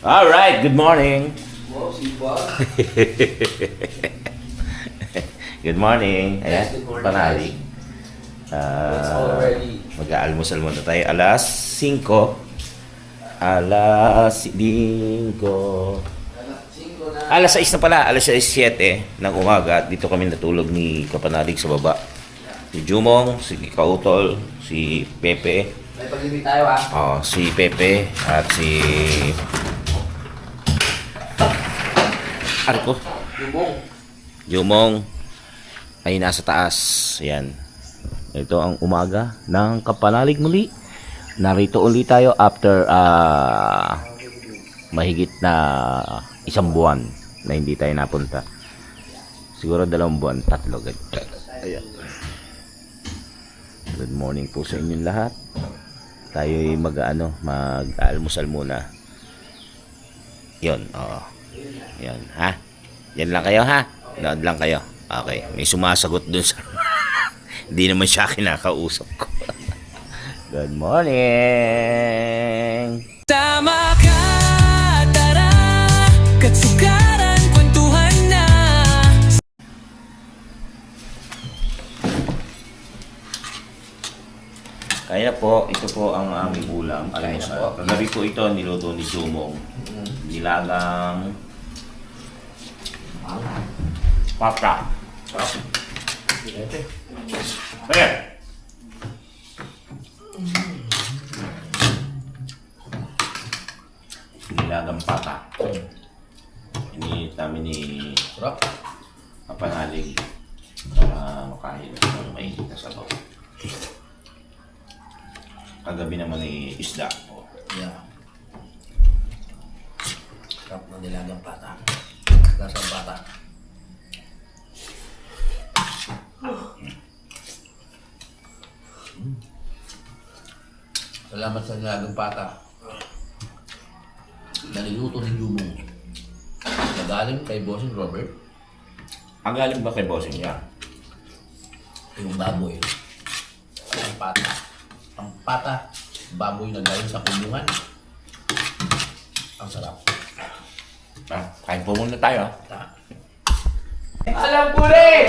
All right, good morning. Wow, sipa. Good morning. Ayan, Good morning, panali. It's already. Mag-aalmusal muna tayo. Alas 5. Alas 5. Alas 6 na pala. Alas 6:07 ng umaga. Dito kami natulog ni Kapanalig sa baba. Si Jumong, si Kautol, si Pepe. May pag-ibig tayo Si Pepe at si Arko. Jumong ay nasa taas. Ayan. Ito ang umaga ng Kapanalig muli. Narito ulit tayo after mahigit na 1 buwan na hindi tayo napunta. Siguro 2 buwan, 3. Ayan. Good morning po sa inyong lahat. Tayo ay mag-almusal muna. Yun, oo. Yan, ha? Yan lang kayo, ha? Nood lang kayo. Okay, may sumasagot dun sa... Hindi naman siya kinakausap ko. Good morning! Tama ka, tara, katsukaran, kwentuhan na. Kaya po, ito po ang aming ulam. Almusal. Kagabi po ito, niluto ni Jumong. Nilagang... Pata. Ayan. Nilagang pata. Iniit namin ni Kapanalig para makain ng mainit na sabaw. Kagabi naman ay isda. Yeah. Sarap ng nilagang pata. Lasang pata. Salamat sa nilagang pata. Naliluto ni Jumong. Nagaling kay Bossing Robert. Ang galing ba kay bossing niya? Yung baboy. Ang pata. Ang pata. Baboy na galing sa kulungan. Ang sarap. Kain po muna tayo. Alam ko rin!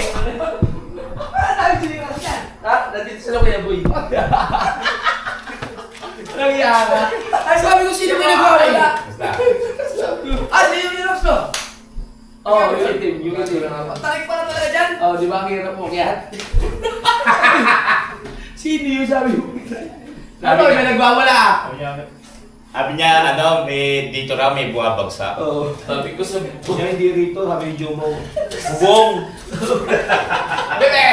Nandito sa loob kaya boy. Anong yara? Ay, sabi ko sino may nagwawala? Sino yung nilox to? Yung itim. Yung itim. Tarik pa na talaga dyan? Di ba ang hirap mo kaya? Sino yung sabi mo? Ano, may nagwawala? Sabi niya, may dito raw may buwabagsak. Sabi ko sa Yung hindi rito, sabi ni Jumong. Bubong! Bebe!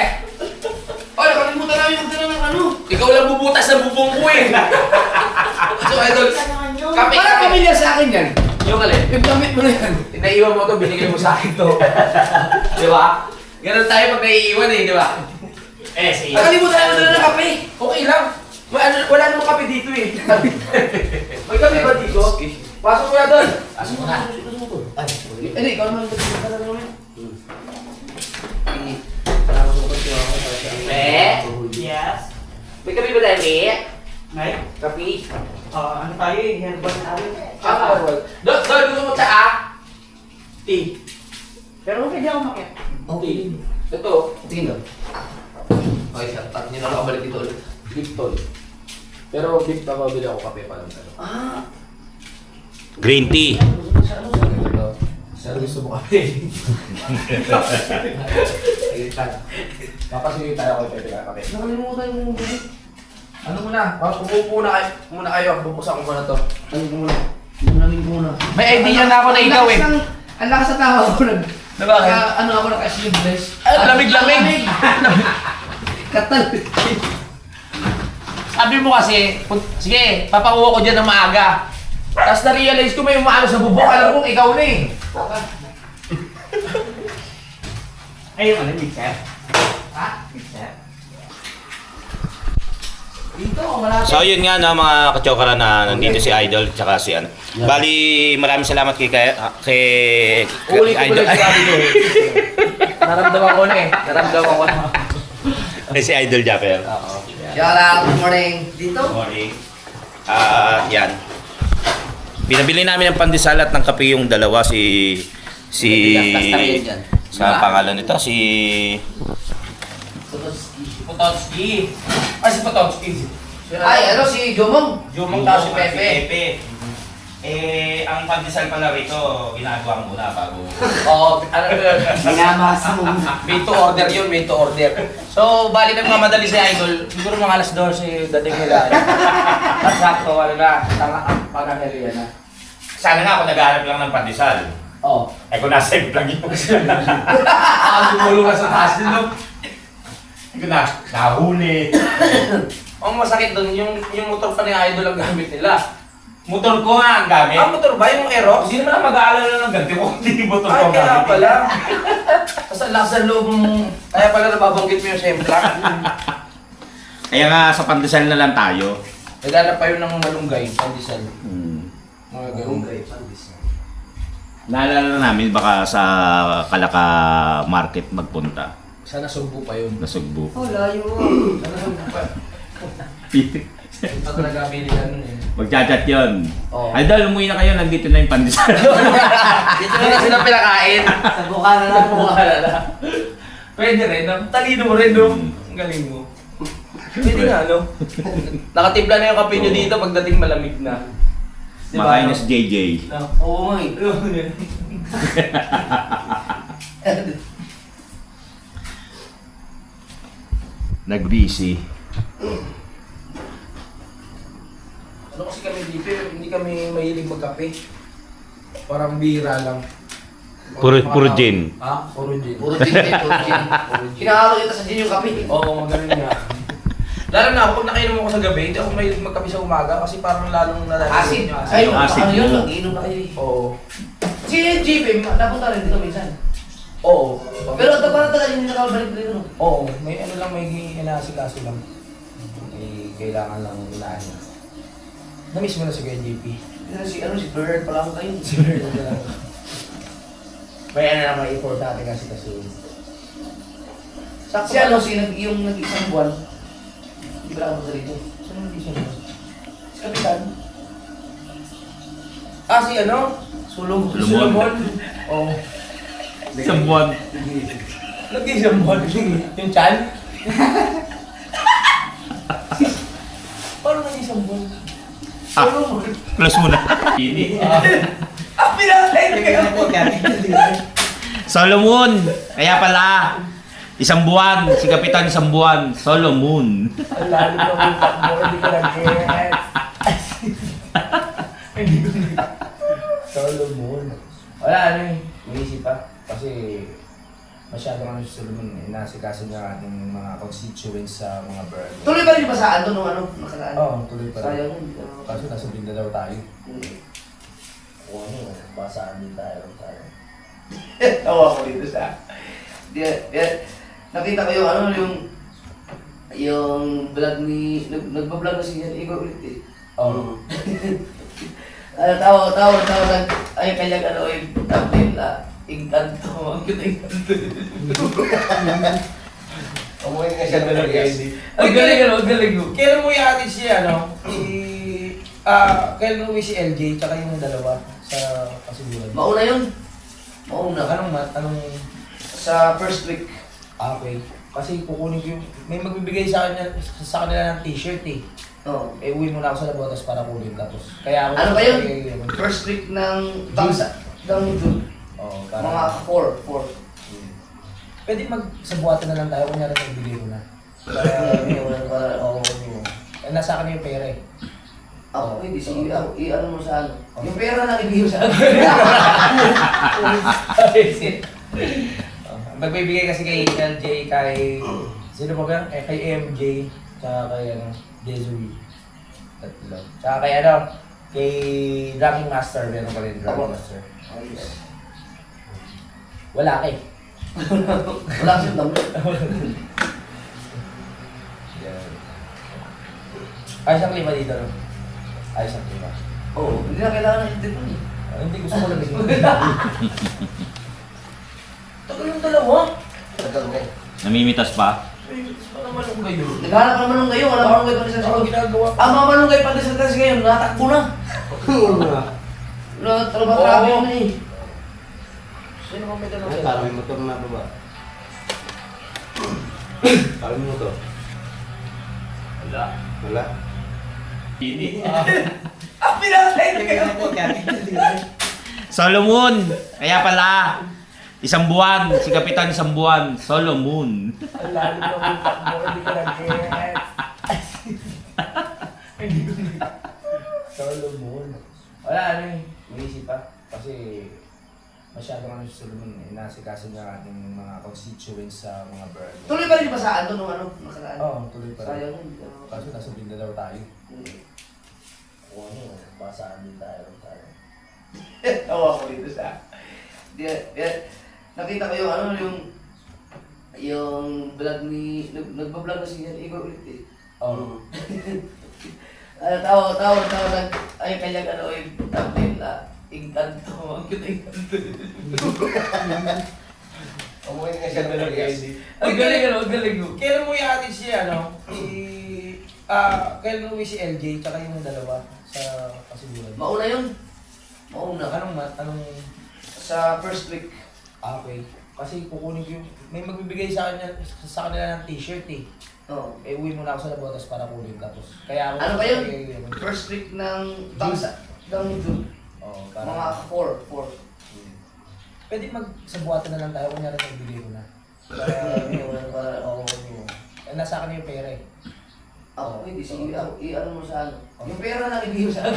Nakalimutan namin magdala ng ano. Ikaw lang bubutas sa bubong ko eh. So, idol, kape. Parang pamilya sa akin yan. Yung alin? Yung gamit mo na yan. Naiiwan mo to, binigay mo sa akin to. Di ba? Ganun tayo pag naiiwan eh, di ba? Sige. Nakalimutan namin magdala ng kape. Okay lang. Wala namang kape dito eh. May kape ba dito? Pasok mo na doon. Pasok mo na. Hindi, ikaw naman magdala ka na naman. Yes. May kape ba tayo, Me? May? Kape? Ano tayo eh, herbal tayo. Doon, gusto mo tsaa? Tea. Pero pwede ako makit. Tea. Ito. Tingin doon. Okay, sir. At nyo na nakabalik dito ulit. Lipton. Pero beef na mabili ako kape pa lang. Green tea. Sir, gusto mo kape? Papasuyo tayo kay Pepe ka kape. Nakalimutan yung bili. Ano muna? Pupupo muna kayo. Bubuksan ko muna to. May idea na ako na ikaw eh. Ang lakas sa tawa ko nag... Bakit? Ano ako naka-sleeveless. Lamig-lamig! Katal. Sabi mo kasi, sige, papakuha ko dyan ng maaga. Tapos na-realize ko may umaano sa bubok. Alam kong ikaw na eh. Ayun, ano, mixer? Ha? Mixer? Dito, malapit. So yun nga no, mga kachokara na nandito si Idol tsaka si ano. Bali, maraming salamat kay Ulit ko Idol. pala sabi ko eh. Naramdaman ko na eh. Naramdaman ko na. Si Idol Japper. Oo. Yara, good morning. Dito? Morning. Yan. Binabili namin ng pandesal at ng kape yung dalawa si sa pangalan nito si Potowski. Ay, si Potowski. Ay, ano si Jomong? Jumong tao si Pepe. Ang pandesal pala rito, ginagawa muna bago. Oo, ano yun? Minamasa mo. Made to order yun, made to order. So, bali nagmamadali si Idol. Siguro mga alas 12, dating nila. At sakto, ano na, pagkakalian na. Sana nga ako naghahanap lang ng pandesal. Oo. Eh kung nasa lang yun. Sumulong ka sa taas din, no? Hindi ko na, nahuli. Ang masakit doon, yung motor pa ni Idol ang gamit nila. Motor ko nga ang gamit. Ang motor ba? Yung Aerox? Hindi naman na mag-aalala ng ganti ko, hindi yung motor ko Ay, ang kaya gamit. pala. Basta lakas ng loob mo. Kaya pala nababanggit mo yung sempla. Kaya nga sa pandesal na lang tayo. Naghanap pa yun ng malunggay, pandesal. Mga ganun. Naalala na namin baka sa Kalaka Market magpunta. Sana sumpo pa yun. Nasugbo. Oh, layo. Sana sumpo pa. Pag nagabili ka nun eh. Magchat-chat yun. Oo. Idol, umuwi na kayo, nandito na yung pandesal. Dito na sila pinakain. Sa buka na lang. Bukalala. Pwede rin, no? Talino mo rin, no? Ang galing mo. Pwede nga, no? Nakatimpla na yung kape nyo dito pagdating malamig na. Makain na si JJ. No? Oo nga eh. Nag-busy. Ano kasi kami dito, hindi kami mahilig magkape. Parang bira lang. Puro gin. Ha? Puro gin. Puro gin, puro gin. Kinakalo kita sa gin yung kape. Oo, magaling nga. Lalo na ako, pag nakainom ako sa gabi, hindi ako mahilig magkape sa umaga kasi parang lalong nalalaman Acid. yung Ay, Acid ano yun? mo. Mag-inom na kayo eh. Oo. Si JP, napunta rin dito minsan. Oo. Pero parang tagal yung nakabalik dito, no? Oo, may ano lang, may inaasikaso lang. May kailangan lang unahin na. Na-miss mo na si Kuya JP. Si Bird pala ako kayo. Si Bert na lang. May ano na may effort natin kasi kasi. Si ano, yung nag-isang buwan. Hindi ba ako sa dito? Saan yung isang mo? Si Kapitan. Ah, si ano? Sulong. Solomon. Oo. Isang buwan. Nag-isang buwan. Yung chan? Paano nag-isang buwan? Close muna. Ini. Ah, pinatay! Solomon! Kaya pala, isang buwan. Si Kapitan isang buwan. Solomon. Ang lalim ng utak mo, hindi ka nag-get. Hindi ko na. Solomon. Wala, ano eh. Maisip pa. Kasi masyado kami sa Solomon. Inasikaso niya ating mga constituents sa mga burger. Tuloy ba rin yung basaan doon nung ano? Nakaraan? Oo, tuloy pa rin. Sayang yun. Kaso nasa Binda daw tayo. Kung ano, basaan din tayo. Tawa ko dito sa... Nakita ko yung ano, yung vlog ni... Nagbablog na siya, ikaw ulit eh. Oo. Tawa, ay kanyang ano, yung thumbnail na, Ingkanto, ang cute Ingkanto. Umuwi ka siya na Ang galing ano, ang galing mo. Kailan mo i-atin siya, ano? Kailan mo si LJ, tsaka yung dalawa sa kasuburan? Mauna yun. Mauna. Anong... Sa first week. Okay. Kasi kukunin ko yung... May magbibigay sa kanila ng t-shirt eh. Oo. Eh, uwi muna ako sa Labotas para kunin tapos. Kaya ako... Ano ba yun? First week ng bangsa. Ng June. Oo, Mga 4. Pwede magsabuatan na lang tayo, kunyari nagbigay ko na. Oo, nasa akin yung pera eh. Ako pwede, sige, i-ano mo sa ano. Yung pera na ibigay mo sa ano. Magbibigay kasi kay LJ, kay... Sino ba ba? Kay MJ, tsaka kay ano, Desiree. Tatlo. Tsaka kay ano, kay Drumming Master, meron ka rin Drumming Master. Wala kay. Wala kasing dami. Ayos ang klima dito, no? Ayos ang klima. Oo, hindi na kailangan ng edit mo eh. Hindi gusto ko lang Tagal yung dalawa. Tagal mo. Namimitas pa? Ano naman ang kayo? Naghanap ka naman ng gayo, wala ka malunggay pa rin sa Ano ginagawa? Ang mga malunggay pa rin sa ngayon, natakbo na. Trabaho na eh. Sino ba may dalawa Ay, sa'yo? parang may motor na baba. Parang may motor. Wala. Wala. Ah, pinatay na kayo! Solomon! Kaya pala, isang buwan, si Kapitan isang buwan, Solomon. Lalo na yung takbo, hindi ko nag-get. Solomon. Wala, ano eh. Umisip pa. Kasi masyado kami sa Solomon eh. Nasikaso niya ating mga constituents sa mga bird. Tuloy pa rin yung basaan to nung ano, nakaraan. Oo, tuloy pa rin. Sayang yun. Kaso nasa Mindanao tayo. Kung ano, basaan din tayo. Tawa ko dito sa... Nakita ko yung ano, yung vlog ni... Nagbablog na si Igor ulit eh. Oo. Tawa. Ay, kanyang ano, yung thumbnail na. Inkanto. Ang cute inkanto. Umuwi nga siya talaga. Ang galing ano, ang galing mo. Kailan mo yung siya, ano? Kailan mo si LJ, tsaka yung dalawa sa kasiguran? Mauna yun. Mauna. Anong... Sa first week. Okay. Kasi kukunin ko yung... May magbibigay sa kanila ng t-shirt eh. Oo. Eh, uwi muna ako sa Labotas para kunin tapos. Kaya ako... Ano ba yun? First week ng bangsa. Ng June. Oo, Mga 4. Pwede magsabuatan na lang tayo kung narin nagbigay ko na. Oo. Eh, nasa akin yung pera eh. Ako, hindi. Sige, i-ano mo sa ano. Yung pera na ibigay mo sa ano.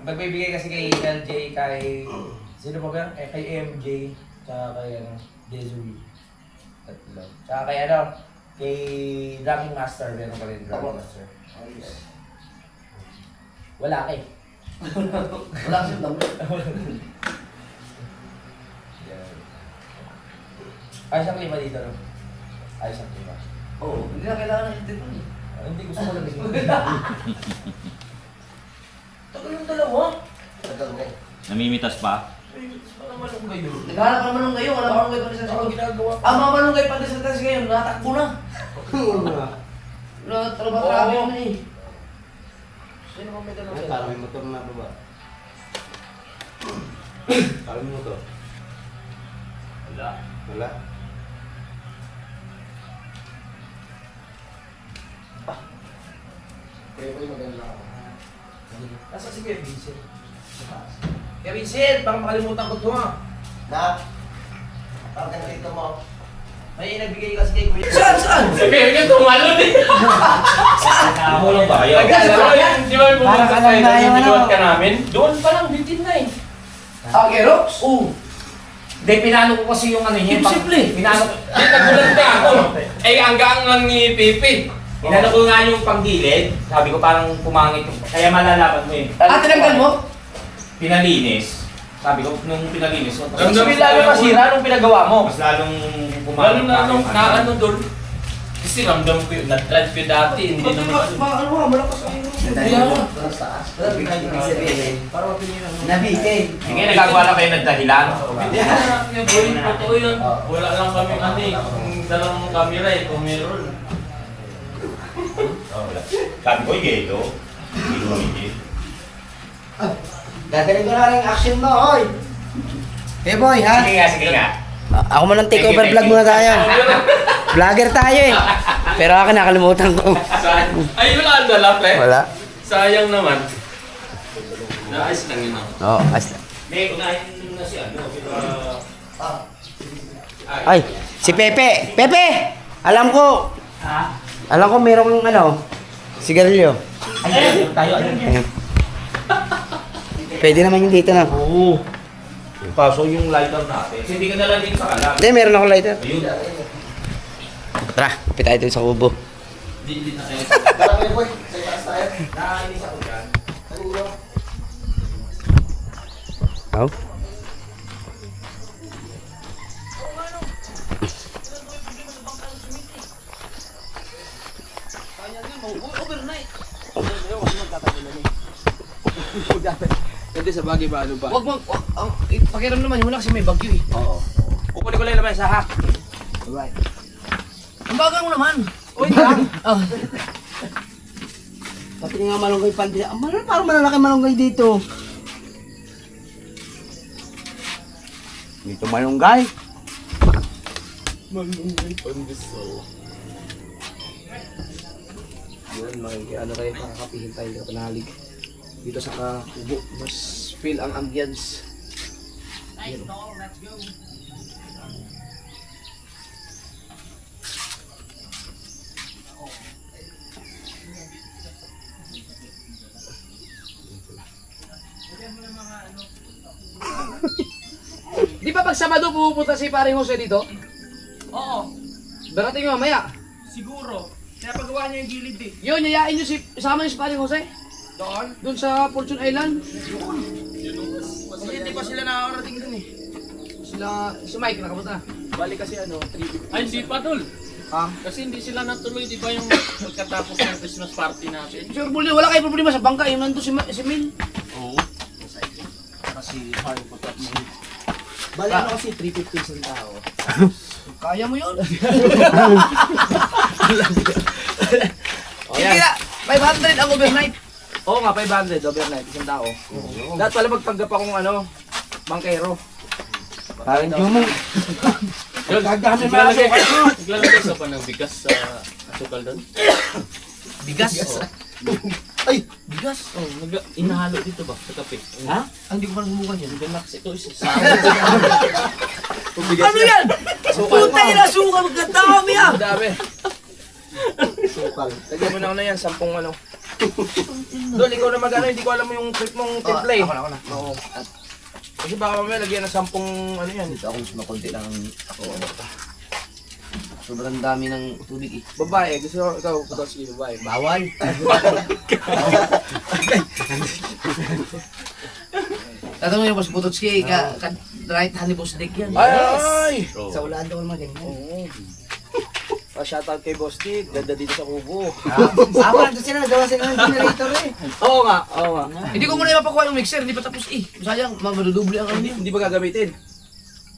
Magbibigay kasi kay LJ, kay... Sino pa ba yan? Eh, kay MJ, tsaka kay ano, Desiree. Tatlo. Tsaka kay ano, kay Ranking Master, meron pa rin Ranking Master. Wala kay. Wala kasi yung number. Ayos ang klima dito, no? Ayos ang klima. Oo, hindi na kailangan ng internet eh. Hindi gusto ko lang din. Tagal yung dalawa. Tagal mo. Namimitas pa? Ay, saan naman ako kayo? Naghanap ka naman nung ngayon, wala ka nung ngayon Ano pa ginagawa ko? Ang mga manungay pa sa test ngayon, natakbo na. Trabaho na eh. Sino ba may dalawa Ay, sa'yo? parang may motor na baba. Parang may motor. Wala. Wala. Nasa si Kuya Vincent? Kuya Vincent, baka makalimutan ko ito ha. Na? Parang dito mo. May nagbigay kasi kay Kuya. Saan? Sabi nga tumalon eh. Nakahulong ba kayo? Di ba may pumunta Parang tayo alam na yung binuhat ano. ka namin? Doon pa lang, bitin na eh. Okay, Rox? Oo. Hindi, pinano ko kasi yung ano niya. Imposible. Pinano ko. Di, nagulat ka ako. Eh, hanggang lang ni Pipi. Inano ko nga yung panggilid, sabi ko parang pumangit yung... Kaya malalaman mo eh. Tinanggal mo? Pinalinis. Sabi ko, nung pinalinis ko, Ang Mas lalo masira nung pinagawa mo. mas lalong Lalo pumangit na nung yung na ano doon. Kasi ramdam ko yun, na-try ko dati, hindi naman. Ano ka, malakas ang ino. Kaya nga. Para mapinila. Nabigay. Sige, nagagawa na kayo ng dahilan. Hindi na, boy, totoo yun. Wala lang kami ano eh, kung dalawang camera eh, kung meron. Sabi ko, yelo. Hindi Gagaling ko na rin action mo, hoy! Hey boy, ha? Sige nga. Ako man ang takeover vlog muna tayo. Vlogger tayo eh. Pero ako nakalimutan ko. Ay, wala ang dala, pre. Wala. Sayang naman. Naayos lang yun ako. Oo, asla. May unahin na si ano. Ay, si Pepe! Pepe! Alam ko! Alam ko meron kang ano, sigarilyo. Ay, tayo. Ayun. Pwede naman yung dito na. Oo. Kaso yung lighter natin. Kasi hindi ka nalang dito sa kalam. Hindi, meron ako lighter. Ayun. Tara, kapit tayo dito sa kubo. Di na kayo. Nakainis ako dyan. Oh. Hindi sa bagay ba ano ba? Wag mo, pakiram naman, wala kasi may bagyo eh. Oo. Kukunin ko lang naman sa hack. Alright. Ang bagal mo naman. Uy, lang. Pati nga malunggay pandi. Parang malalaki malunggay dito. Dito malunggay. Malunggay pandesal. Yun, ano kayo, makakapihin tayo ng panalig. Dito sa Kakubo, mas feel ang ambience. Yun. Di ba pag Sabado pupunta si Paring Jose dito? Oo, Darating mo mamaya. siguro. Kaya pagawa niya yung gilid eh. Yun, yayain nyo isama nyo si Paring Jose. Doon? Doon sa Fortune Island. Kasi hindi pa sila nakakarating dun eh. Si Mike nakapunta. Bali kasi ano, 3. Ay, hindi pa tol. Ha? Kasi hindi sila natuloy, di ba yung pagkatapos ng Christmas party natin? Sure, wala kayo problema sa bangka. Yung nandun si Min. Oo. Kasi parang pagkatapos. Bali ano kasi 350 isang tao. Kaya mo yun. Oh, Hindi na. 500 ang overnight. Oo nga, 500 overnight, isang tao. Dapat pala magpanggap akong ano, bangkero. Parang jumong. Gagami naglalagay sa pa ng bigas sa asukal doon. Bigas. Ay! Bigas. Oh, inahalo dito ba sa kape? Ha? Hindi ko pa nasubukan yun. Ganax ito isa sa Ano yan? Puta yun na suka. Magkatami ah. Ang dami. Sukal. Lagyan mo na ako na yan, 10 ano. Dol, ikaw na mag-ano, hindi ko alam yung trip mong temple eh. Ako na. Oo. Kasi baka mamaya lagyan ng 10 ano yan. Dito ako mas makunti lang ako. Sobrang dami ng tubig eh. Babae, gusto ko, ikaw, puto sige, babae. Bawal. Tatanungin mo, Boss Butotski, right hand ni Boss Dick yan. Ay! Sa ulan daw naman ganyan. Oo. Shoutout kay Boss Dick, ganda dito sa Kubo. Ako lang sila, nagawa sila ng generator eh. Oo nga, oo nga. Hindi ko muna ipapakuha yung mixer, hindi pa tapos eh. Sayang, madudoble ang ano niya. Hindi ba gagamitin?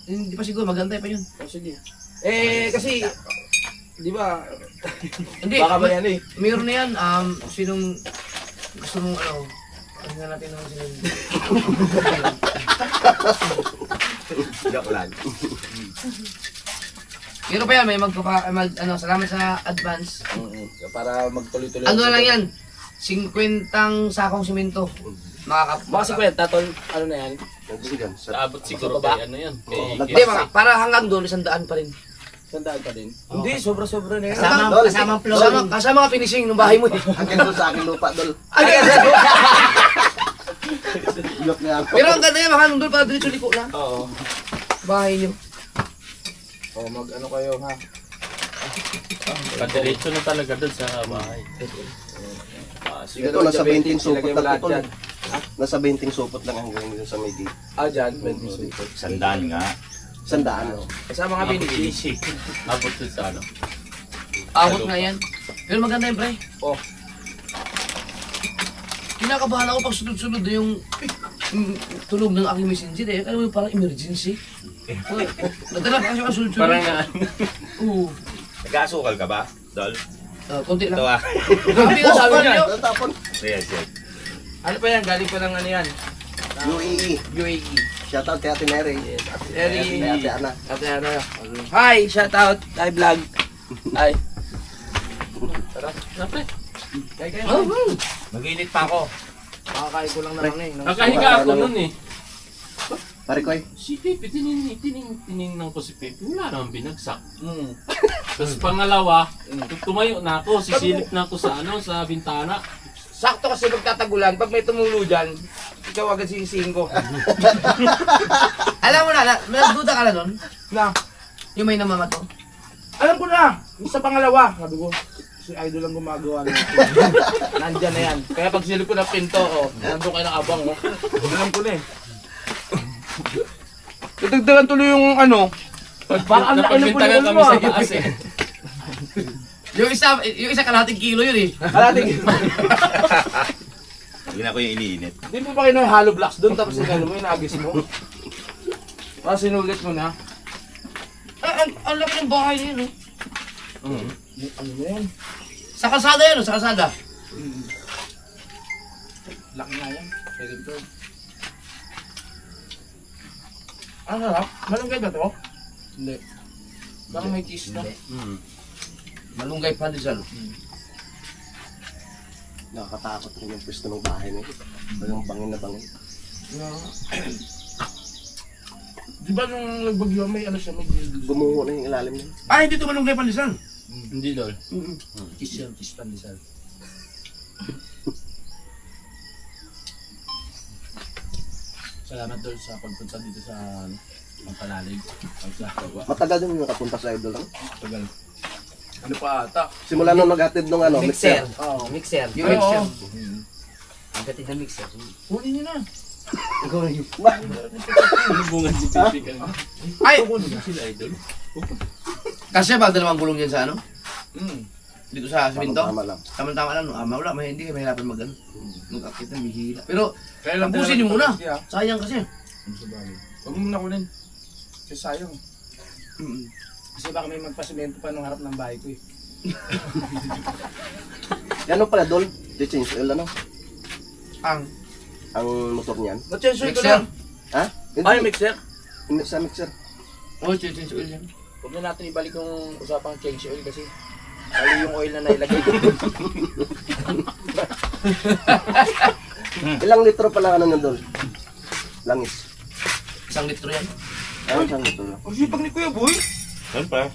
Hindi pa siguro, magantay pa yun. Oh, sige. Eh, kasi, di ba, Hindi, baka ba yan eh? mayroon na yan, sinong gusto mong ano, ano nga natin naman sila. Joke lang. Meron pa yan, may salamat sa advance. Para magtuloy-tuloy. Ano na lang yan, 50 sakong simento. Baka si Kwenta, tol, ano na yan? Abot siguro kay ano yan. Hindi, para hanggang doon, 100 pa rin. Sandaan pa din. Hindi, sobra-sobra na yan. Kasamang flooring. Kasama nga finishing ng bahay mo eh. Hanggang doon sa akin lupa, dol. Look na ako. Pero ang ganda yan, hanggang doon para diretso liko na. Oo. Bahay niyo. Oh, mag-ano kayo ha? Padiretso na talaga doon sa bahay. Ito, nasa 20 supot ilagay mo lang lahat ito. dyan. Nasa 20 supot lang hanggang dito sa may gate. Ah, dyan, 20 supot. Sandaan nga. Sandaan, oh. Kasama nga binigay. Abot doon sa ano. Abot nga yan. Pero maganda yun, pre. Oh. Kinakabahan ako pag sunod-sunod na yung tunog ng aking messenger eh. Kaya mo parang emergency. Nadala pa kasi ako sunod-sunod. Parang nga. Oo. Nag-aasukal ka ba, Dol? Konti Ito lang. ah. Sabi nga sabi niyo. Tapon. Yes, yes. Ano pa yan? Galing pa ng ano yan? UAE. UAE. Shoutout kay Ate Neri. Eri. Ate Ana. Ate ano? Hi! Shoutout! Hi vlog! Hi! Tara. Napre. Kaya Mag-init pa ako. makakain ko lang naman eh. Nakahiga ako nun eh. Pare ko eh. Si Pepe, tinignan ko si Pepe. Wala naman binagsak. Hmm. Tapos pangalawa, tumayo na ako, sisilip na ako sa ano, sa bintana. Sakto kasi magtatagulan, pag may tumulo dyan, ikaw agad sisisihin ko. Alam mo na, nagduda ka na nun? Na, Yung may namamato? alam ko na! Yung sa pangalawa, sabi ko, si Idol lang gumagawa na ito. Nandyan na yan. Kaya pag silip ko ng pinto, oh, nandun kayo ng abang, oh. Alam ko na eh. Tutagdagan tuloy yung ano, parang ang laki ng Napagbintangan pulikol kami mo. sa taas eh. Yung isa kalahating kilo yun eh. Kalating. Hindi na ako yung iniinit. Di mo ba kayo ng hollow blocks doon tapos yung ano mo, yung agis mo? Para sinulit mo na. Ang laki ng bahay na yun eh. Ano na yan? Sa kalsada yan, sa kalsada. Laki nga yan. Second third. Ang sarap. Malunggay ba to? Hindi. Parang may cheese na. Malunggay pandesal. Nakakatakot rin yung pwesto ng bahay na ito. Yung bangin na bangin. Di ba nung nagbagyo may ano siya, may Gumuho na yung ilalim niya. Ay, hindi ito malunggay pandesal. Hindi dol. Cheese yan, cheese pandesal. Salamat dol sa pagpunta dito sa Magpalalig. Matagal din yung nakapunta sa idol lang. Tagal. Ano pa ata? Simula nung nag-atid nung ano, Mixer. mixer. Oo, mixer. Yung mixture. Ang gatid na mixer. Kunin niyo na. Ikaw na yun. Ano bunga si Pipi ka? Ay! Sila idol. Kasi ba dalawang gulong yan sa ano? Mm. Dito sa Siminto? Tama lang. Tama-tama lang, no? Wala, hindi kayo mahirapan mag-ano. Mag-akit na, bihila. Pero, Kaya lang tapusin niyo muna. Yeah. Sayang kasi. Huwag mo muna kunin. Kasi sayang. Kasi baka may magpasimento pa nung harap ng bahay ko eh. Yan pala, Dol. Di-change oil, ano? Ang Ang motor niyan. Na-change oil ko mixer. lang. Ha? Ay, mixer. Hindi sa mixer. Oh, change oil yan. Huwag na natin ibalik yung usapang change oil kasi mali yung oil na nailagay ko. Ilang litro pala ano ng Dol? Langis. 1 litro yan. Ano isang litro lang? Ang sipag ni Kuya Boy. Siyempre.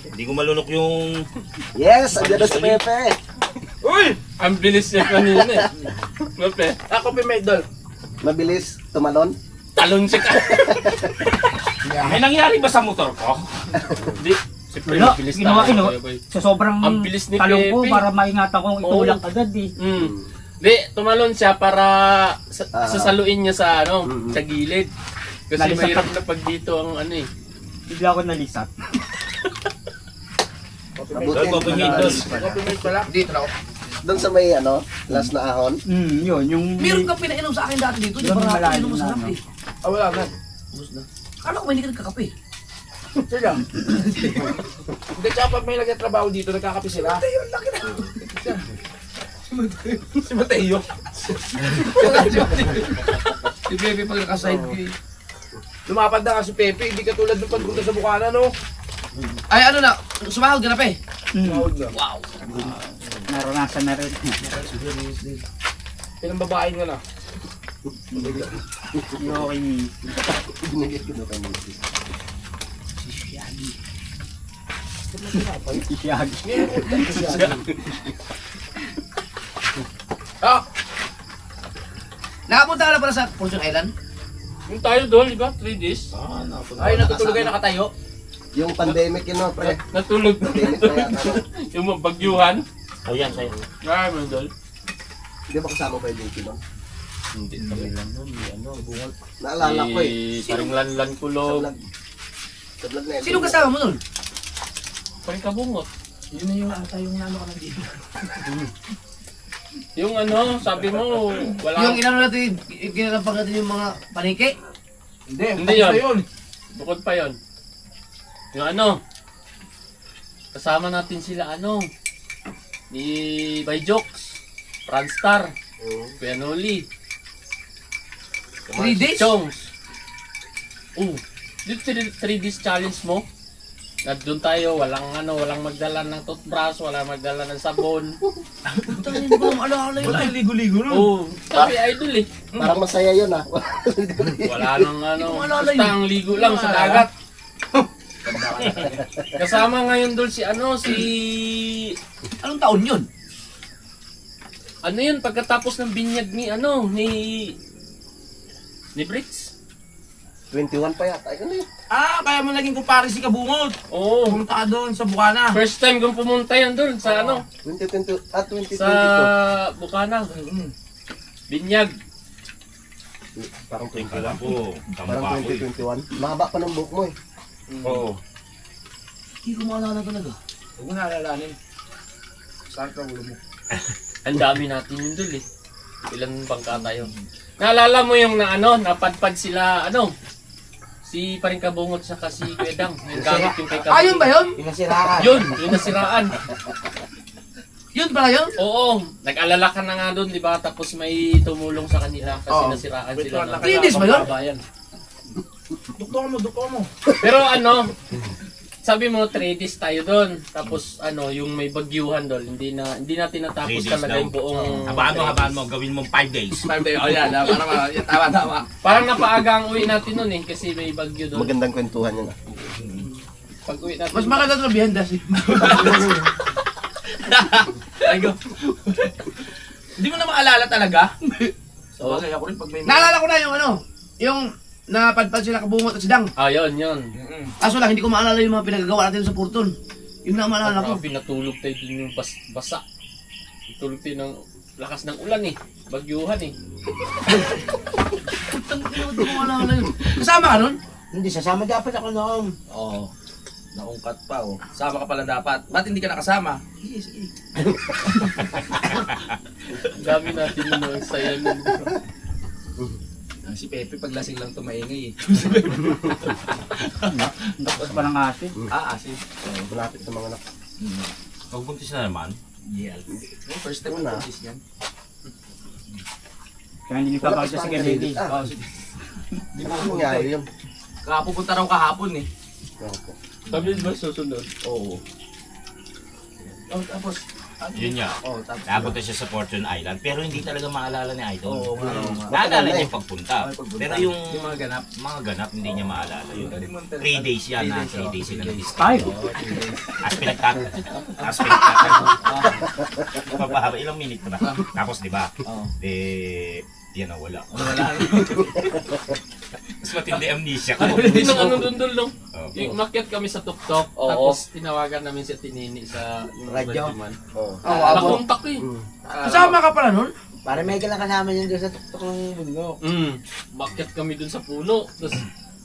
Hindi ko malunok yung... Yes! Andiyan na si Pepe! Uy! Ang bilis niya kanina eh. Mape. Ako pa may idol. Mabilis tumalon. Talon siya ka. May nangyari ba sa motor ko? Hindi. Siyempre, Wala, mabilis ginawa tayo, ko, Kuya Boy. sa sobrang Ang bilis ni talong ko Pepe. para maingatan kong itulak agad eh. Di, tumalon siya para Ah. sasaluin niya sa ano, sa gilid. Kasi Nalisap mahirap ka. na pag dito ang ano eh. Bigla ko nalisap. Mabuti. Dito na ako. Doon sa may ano, last na ahon. Yun, yung... Meron ka pinainom sa akin dati dito. Di Yung ba nga malalim pinainom mo na, sa harap ano. eh. Ah, wala na. Ubus na. Kala ko ba hindi ka nagkakape? Sila. Hindi, tsaka pag may nagtatrabaho dito, nagkakape sila. Si Mateo. Si Bebe pag nakaside ko eh. Lumapad na kasi Pepe, hindi katulad ng pagpunta sa Bukana, no? Ay ano na, sumahod ka na pa eh. Sahod na. Wow. Naranasan na rin. Pinang babae nga na. Yung Binigay ko na kay Moses. Siyag. Ah! Nakapunta ka na pala sa Fortune Island? Yung tayo doon, di ba? 3 days. Ay, natutulog kayo nakatayo. Yung pandemic yun, no, pre. Natulog. Pandemic na yata. no? Yung bagyuhan. Oh, yan, sa'yo. Ay, mo doon. Hindi ba kasama pa yung duty, no? Hindi kami lang doon. Ano, bungal. Naalala ko eh. Parang lanlan Sa kulog. vlog. Sa vlog na yun. Sino kasama mo nun? Parang kabungot. Yun na yung ata yung ano ka nandito. Yung ano, sabi mo, wala. Yung inano natin, kinalampag natin yung mga panike? Hindi yun. Bukod pa yun. Yung ano, kasama natin sila ano, ni Byjokes, Franstar, Kuya Noli, 3 days? Chongs. Oh, dito 3 days challenge mo. Na doon tayo, walang magdala ng toothbrush, walang magdala ng sabon. Puta, hindi ko maalala yun. ligo-ligo nun. Oo, sabi idol eh. Parang masaya yun, ah. Wala nang ano, Hindi ko maalala basta yun. ang ligo lang sa dagat. Kasama ngayon doon si ano, si... Anong taon yun? Ano yun, pagkatapos ng binyag ni ano, ni Brits. 21 pa yata. Ay, ano yun? Ah, kaya mo naging kumpare si Kabungot. Oo. Pumunta ka doon sa Bukana. First time kong pumunta yan doon sa ano, 2020, 2022. sa Bukana. Binyag. Parang Kala ko, Parang 2021. Mahaba pa ng buhok mo eh. Oo. Hindi ko maalala talaga. Huwag mo naalalanin. Saan ka ulo mo? Ang dami natin yun doon eh. Ilan bangka tayo. Naalala mo yung na ano, napadpad sila ano, si Paring Kabungot sa si Kuedang. Yung gamit yung kay Kabungot. Ayun ba yun? Yung nasiraan. Yun, yung nasiraan. Yun pala yun? Oo, nag-alala ka na nga doon, di ba? Tapos may tumulong sa kanila kasi Oo. nasiraan sila. ng- 3 days ba yun? Dukto mo. Pero ano, sabi mo 3 days tayo doon. Tapos ano, yung may bagyuhan doon, hindi natin natapos 3 days talaga daw. yung buong... Habaan mo, gawin mong 5 days. Yan, tama. Parang napaaga ang uwi natin noon eh, kasi may bagyo doon. Magandang kwentuhan yun. Pag uwi natin. Mas maganda ito na bihanda si... Aygo. Hindi mo na maalala talaga? So, Ako rin pag may... Naalala ko na yung ano, yung napadpad sila Kabungot at Sidang. yun. Kaso lang, hindi ko maalala yung mga pinagagawa natin sa Purton. Yun na maalala ko. Grabe, natulog tayo din yung basa. Natulog tayo ng lakas ng ulan eh. Bagyuhan eh. Hindi ko maalala yun. Kasama ka nun? Hindi, sasama dapat ako noon. Oo. Naungkat pa oh. Sama ka pala dapat. Ba't hindi ka nakasama? Ang dami natin yung mga saya nun. Si Pepe pag lasing lang tumaingay eh. Tapos pa ng ate. Asin. Malapit sa mga anak. Pagbuntis na naman. Yeah. First time na buntis yan. Kaya hindi nagpapagod sa Gabili. Di ba mangyari yun? Pupunta raw kahapon eh. Sabi ba susunod? Oo. Oh, tapos Yun nga. tapos. Napunta siya sa Fortune Island, pero hindi talaga maalala ni Idol. Oo, nga. Naalala niya yung pagpunta. Ay, pagpunta. Pero yung Yung mga ganap. hindi niya maalala yun. Kalimutan. 3 days yan 3 na, days, 3 days sila Five. nag-stay. As pinagtat. Papahaba, ilang minute na ba? Tapos di ba? Oo. Yan na wala. Wala. Mas matindi amnesia ko. Hindi nung ano dun no? Opo. Yung umakyat kami sa tuktok, Oo. tapos tinawagan namin si Tinini sa yung Radyo. radyoman. Oo. Nakontak eh. Kasama ka pala nun? Para may lang kasama yun doon sa tuktok ng bundok. Umakyat kami dun sa puno. Tapos,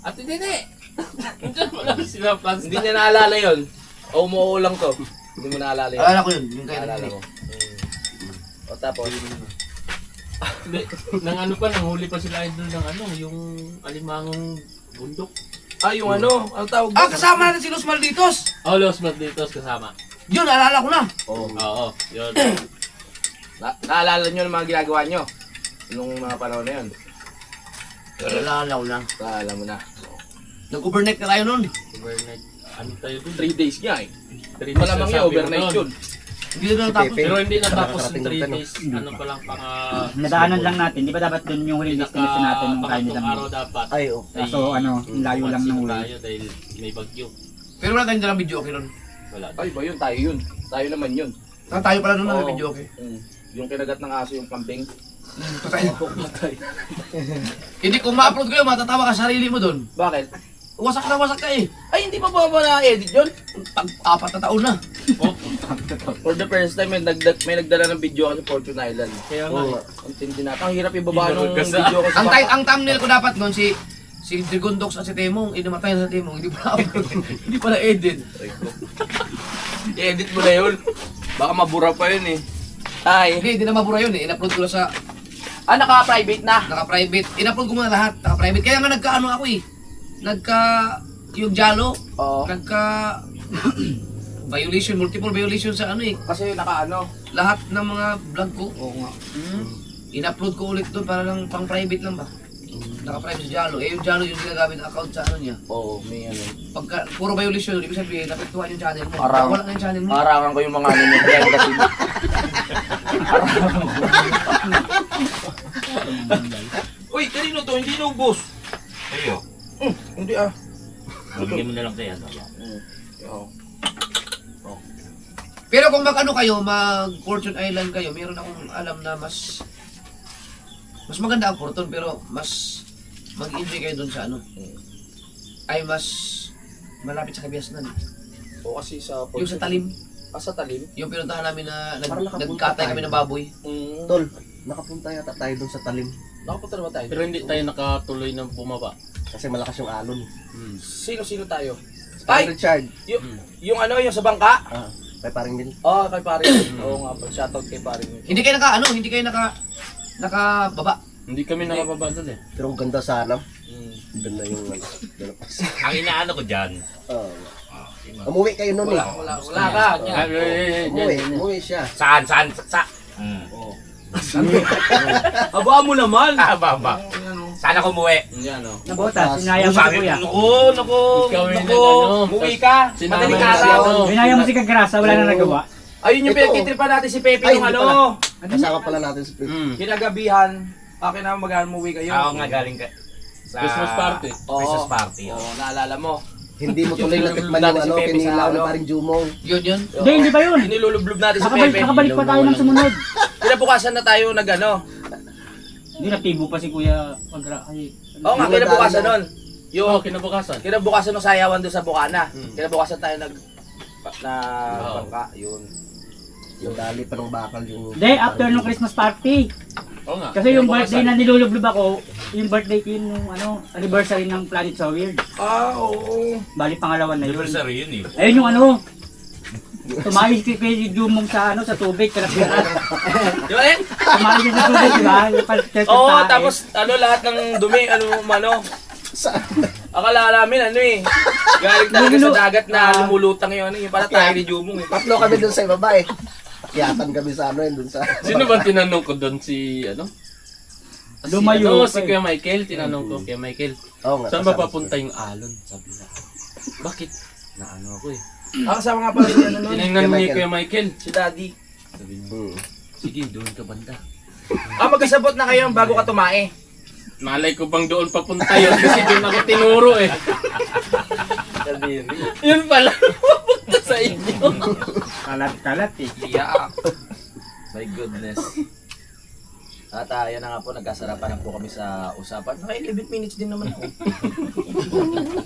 Ate Nene! Diyan wala sila plans. Hindi niya naalala yun. O umuo lang to. Hindi mo naalala yun. Alala ko yun. Yung kaya Naalala ko. O tapos. Hindi, nang ano pa, nanghuli pa sila idol ng ano, yung alimangong bundok. Yung ano? Ano tawag Ah, kasama natin si Los Malditos. Oh, Los Malditos kasama. Yun, naalala ko na. Oo, yun. Naalala nyo ng mga ginagawa nyo? Nung mga panahon na yun. Naalala ko na. Naalala mo na. Nag-overnight na tayo nun. Overnight. Ano tayo dun? 3 days nga eh. 3 Malamang yun, overnight yun. Hindi na natapos. Pero hindi natapos Nakakarating yung 3 ng days. Ano pa lang pang... Nadaanan lang natin. Di ba dapat doon yung huling destination natin nung kaya Pangatlong araw nilang. dapat. Ay, oo. Kaso ano, layo lang ng huli. tayo dahil may bagyo. Pero wala tayong dalang video okay nun. Wala. Ay ba yun? Tayo yun. Tayo naman yun. Tayo pala nun na may Oo. video okay. Yung kinagat ng aso yung kambing. Patay. Patay. Hindi, kung ma-upload kayo, matatawa ka sa sarili mo dun. Bakit? Wasak ka eh. Ay, hindi pa ba na-edit yun? Pag-4 na taon na. For the first time, may nagdala ng video ako sa Fortune Island. Kaya nga. Ang tindi natin. Ang hirap ibaba nung Gasa. video ko sa Ang thumbnail ko dapat nun si Dragondox at si Temong, inamatay na sa Temong, hindi pala upload. Hindi pala edit. I-edit mo na yun. Baka mabura pa yun eh. Ay. Hindi na mabura yun eh. In-upload ko lang sa Naka-private na. naka-private. In-upload ko muna lahat, naka-private. Kaya nga nagka-ano ako eh. Yung Jalo, Oo. violation, multiple violation sa ano eh. Kasi naka-ano. Lahat ng mga vlog ko. Oo nga. In-upload ko ulit doon para lang pang-private lang ba. Naka-private sa Jalo. Eh yung Jalo yung ginagamit na account sa ano niya. Oo, may ano. Pagka puro violation, ibig sabihin napektuhan yung channel mo. Arang. Wala na yung channel mo. Harangan ko yung mga ano niya. Yan kasi. Uy, kanino to? Hindi naubos. Ayo. Hindi ah. Bigyan mo na lang kaya. Oo. Pero kung mag-ano kayo, mag Fortune Island kayo, meron akong alam na mas maganda ang Fortune pero mas mag-enjoy kayo doon sa ano. Ay mas malapit sa Kabiasnan. O kasi sa Yung sa Talim, Sa Talim? yung pinuntahan namin na Parang nakapunta nagkatay kami tayo. ng baboy. Tol, nakapunta yata tayo doon sa talim. Nakapunta naman tayo. Pero hindi tayo nakatuloy ng bumaba. Kasi malakas yung alon. Sino-sino tayo? Ay! Ay! Richard. Yung ano, yung sa bangka? Kay paring din. Oo, kay pare. Oo nga, shoutout kay pare. Hindi kayo hindi kayo nakababa. Hindi kami nakababa doon eh. Pero ang ganda sana. Ang ganda yung ano. Ang inaano ko dyan, Oo. Umuwi kayo nun eh. Wala ka. Umuwi siya. Saan? Abaan mo naman. Ba. Saan ako umuwi? Yan o. Nabotas, sinayang mo si kuya. Naku. Ikaw yung nag-ano. Umuwi ka. Sinama Madaling na araw. siya. Sinayang mo si Kagrasa, wala na nagawa. Ayun yung Ito. pinagkitripan natin si Pepe Ay, yung hindi ano. Kasama pala natin si Pip. Kinagabihan. Akin na magahan umuwi kayo. Ako nga galing ka sa Christmas party. Christmas party. Oo, naalala mo. Hindi mo tuloy natikman Natin yung si ano, Pepe kinilaw sa na ano. paring Jumong. Yun. Hindi pa yun. Inilulublob natin si Nakabalik, Pepe. nakabalik pa tayo ng sumunod. Kinabukasan na tayo nag-ano. Hindi, natibo pa si kuya Kagra. Ay, Oo nga, kinabukasan nun. Oo, kinabukasan. Kinabukasan nung sayawan doon sa Bukana. Kinabukasan tayo na bangka. Yun. Yung dali pa ng bakal yung... Hindi, after nung Christmas party. Oo nga. Kasi yung kinabukasan. birthday na nilulublob ako, yung birthday ko yun nung anniversary ng Planet So Weird. Oo. Bali pangalawa na yun. Anniversary yun eh. Ayun yung tumayo si Kuya Jumong sa sa tubig, karapyaran. Di ba yun? Tumayo siya sa tubig, di ba? Oo, tapos lahat ng dumi, akala namin galing talaga sa dagat na lumulutang yun. Yung para tayo ni Jumong eh. Tatlo kami dun sa ibaba eh. Akyatan kami sa ano yun dun sa... Sino ba tinanong ko doon si Lumayo. Si Kuya Michael, tinanong ko Kuya Michael. Oo nga. Saan ba kasama papunta yung alon? Sabi niya. Bakit? Naano ako eh. Kasama nga pala si ano nun. Tinignan Kuya ni Michael. Kuya Michael. Si Daddy. Sabi niya, Hmm. sige, doon ka banda. Magkasabot na kayo bago ka tumae. Malay ko bang doon papunta yun kasi doon ako tinuro eh. Yun pala, papunta sa inyo. Kalat-kalat eh. Yeah. My goodness. At yan na nga po, nagkasarapan na po kami sa usapan. Naka 11 minutes din naman ako.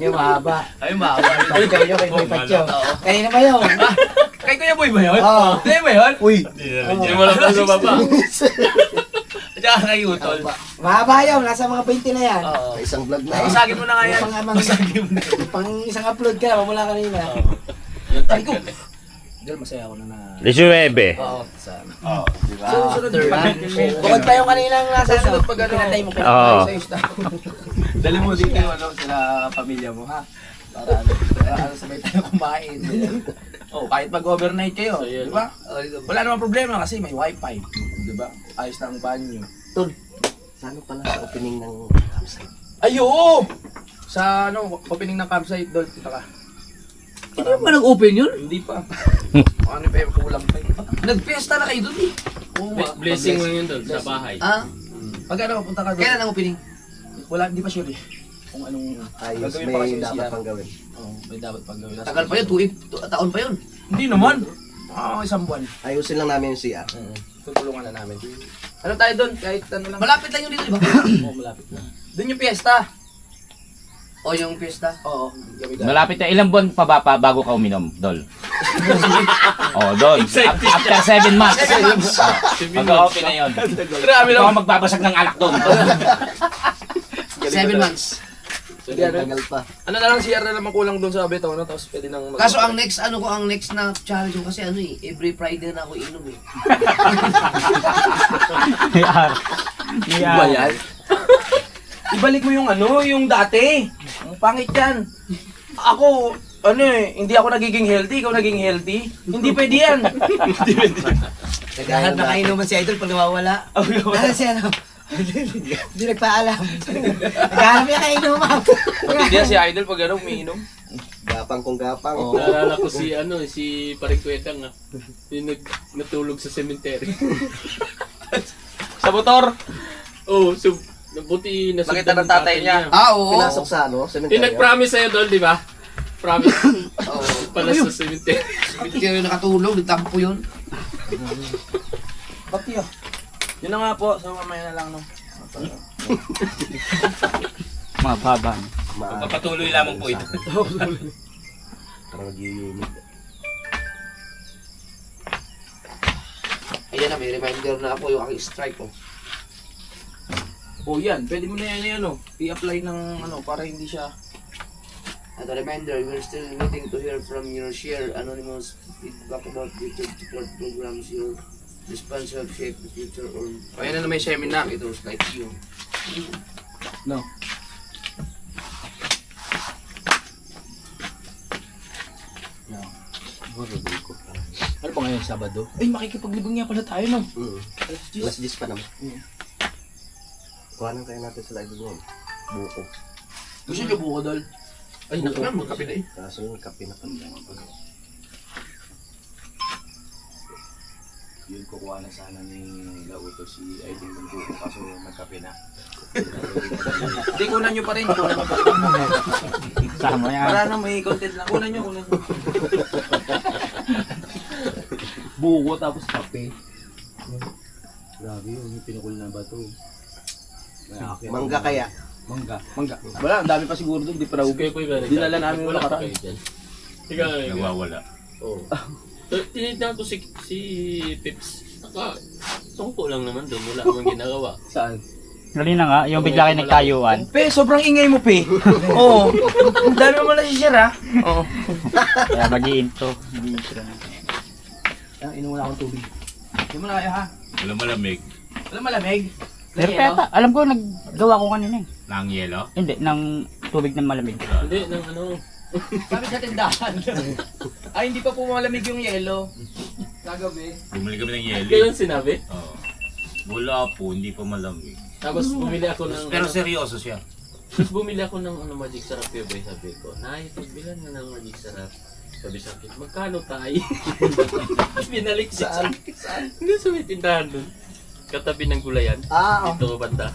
Yung mahaba. Ay, mahaba. Ay, kayo kay Boy Pacho. Oo. Kanina ba yun? Kay Kuya Boy ba yun? Oo. Kuya ba yun? Uy! Hindi mo lang sa baba. At saka kay Utol. Mahaba yun. Nasa mga 20 na yan. Oo. Sa isang vlog na eh. Basagin mo na nga yan. Pang isang upload ka, mula kanina. Ay ko. Diyan masaya ako na 19. Oo. Sana. Oo, di ba? Susunod pa. Bukod pa yung kaninang nasa Susunod pag ano. pinatay mo Oo. Dali mo dito yung sila pamilya mo ha. Para sabay tayo kumain. Kahit mag-overnight kayo, di ba? Wala namang problema kasi may wifi. Di ba? Ayos na ang banyo. Tol, saan pala sa opening ng campsite? Ay, oo! Sa opening ng campsite doon, kita ka. Hindi ba nag-open yun? Hindi pa. Ano pa yung kulang pa yun? Nag-fiesta na kayo doon eh. Oo nga. Blessing mo yun doon sa bahay. Ah? Pag ano, punta ka doon. Kailan ang opening? Wala, hindi pa sure eh. Kung anong Ayos, gagawin pa kasi may yung dapat CR. pang gawin. Oo, may dapat pang gawin. Tagal pa yun, taon pa yun. Hindi naman. Isang buwan. Ayusin lang namin yung CR. Tutulungan na namin. Ano tayo doon? Kahit ano lang. Malapit lang yun dito, di ba? Oo, malapit na. Doon yung fiesta. O yung fiesta. Oo. Malapit na ilang buwan pa ba bago ka uminom, Dol? Oh, Dol. After 7 months. 7 months. Mag-open na yun. Grabe Baka lang. magbabasag ng alak doon. 7 months. Tagal pa. Ano na lang, CR na naman kulang doon sa Beto, no? Tapos pwede nang Kaso ang next na challenge ko kasi every Friday na ako inom eh. Ba yan? Ibalik mo yung dati. Ang pangit yan. Ako, hindi ako nagiging healthy, ikaw naging healthy. Hindi pwede yan. Naghahanap na kainuman si Idol pag nawawala. Dahil siya hindi nagpaalam. Naghahanap niya kainuman. Hindi yan si Idol pag umiinom. Gapang kung gapang. Naalala ko si Paring Kwetang yung natulog sa cemetery. Sa motor. Oh, so buti na Nakita ng tatay niya. Oo. Pinasok sa Yung cemetery. nag-promise sa'yo doon, di ba? Promise. Oo. Pala sa cemetery. Hindi kayo nakatulog, nagtampo yun. Pati ah. Yun na nga po, so mamaya na lang no. Mababa. Pagpapatuloy lamang po ito. Parang nag-iumig. Ayan na, may reminder na ako yung aking strike ko. Yan, pwede mo na yan i-apply ng para hindi siya. At a reminder, we're still waiting to hear from your share anonymous feedback about YouTube support programs. Your response have shaped the future or Ayan na may seminar. those like you. No. Ano pa ngayon, Sabado? Ay, makikipaglibang nga pala tayo, no? Alas 10 pa naman. Kuhanan kayo natin sa live ngayon. Buko. Gusto niyo buko, Dol? Ay, naku, magkape na eh. Kaso yung kape na kanya. Yun, kukuha na sana ni Lauto si Aiding ng buko, kaso nagkape na. Hindi, kunan nyo pa rin. Kunan nyo pa rin. Sama yan. Para na may content lang. Kunan nyo. Buko tapos kape. Grabe yun, yung pinukul na ba ito? Mangga kaya. Mangga. Wala, ang dami pa siguro doon. Di pa raw. Dinala namin yung nakaraan. Ikaw, Nawawala. Oo. Tinignan ko si Pips. Tungko lang naman doon. Wala akong ginagawa. Saan? Kanina nga, yung bigla kayo nagtayuan. Pe, sobrang ingay mo, pe. Oo. Ang dami mo na si Sir, ha? Oo. Kaya mag-iinto. Mag-iinto lang. Inom muna akong tubig. Inom muna kayo, ha? Wala malamig. Wala malamig. Pero peta, alam ko naggawa ko kanina eh. Nang yelo? Hindi, ng tubig na malamig. Hindi, nang ano. Sabi sa tindahan. Ay, hindi pa po malamig yung yelo. Kagabi. Bumili kami ng yelo. Kailan sinabi? Oo. Wala po, hindi pa malamig. Tapos bumili ako ng... Pero seryoso siya. Tapos bumili ako ng Magic Sarap yung boy, sabi ko. Nay, pagbilan na ng Magic Sarap. Sabi sa akin, magkano tayo? Binalik siya sa akin. Hindi sa may tindahan doon. Katabi ng gulayan. Dito banda.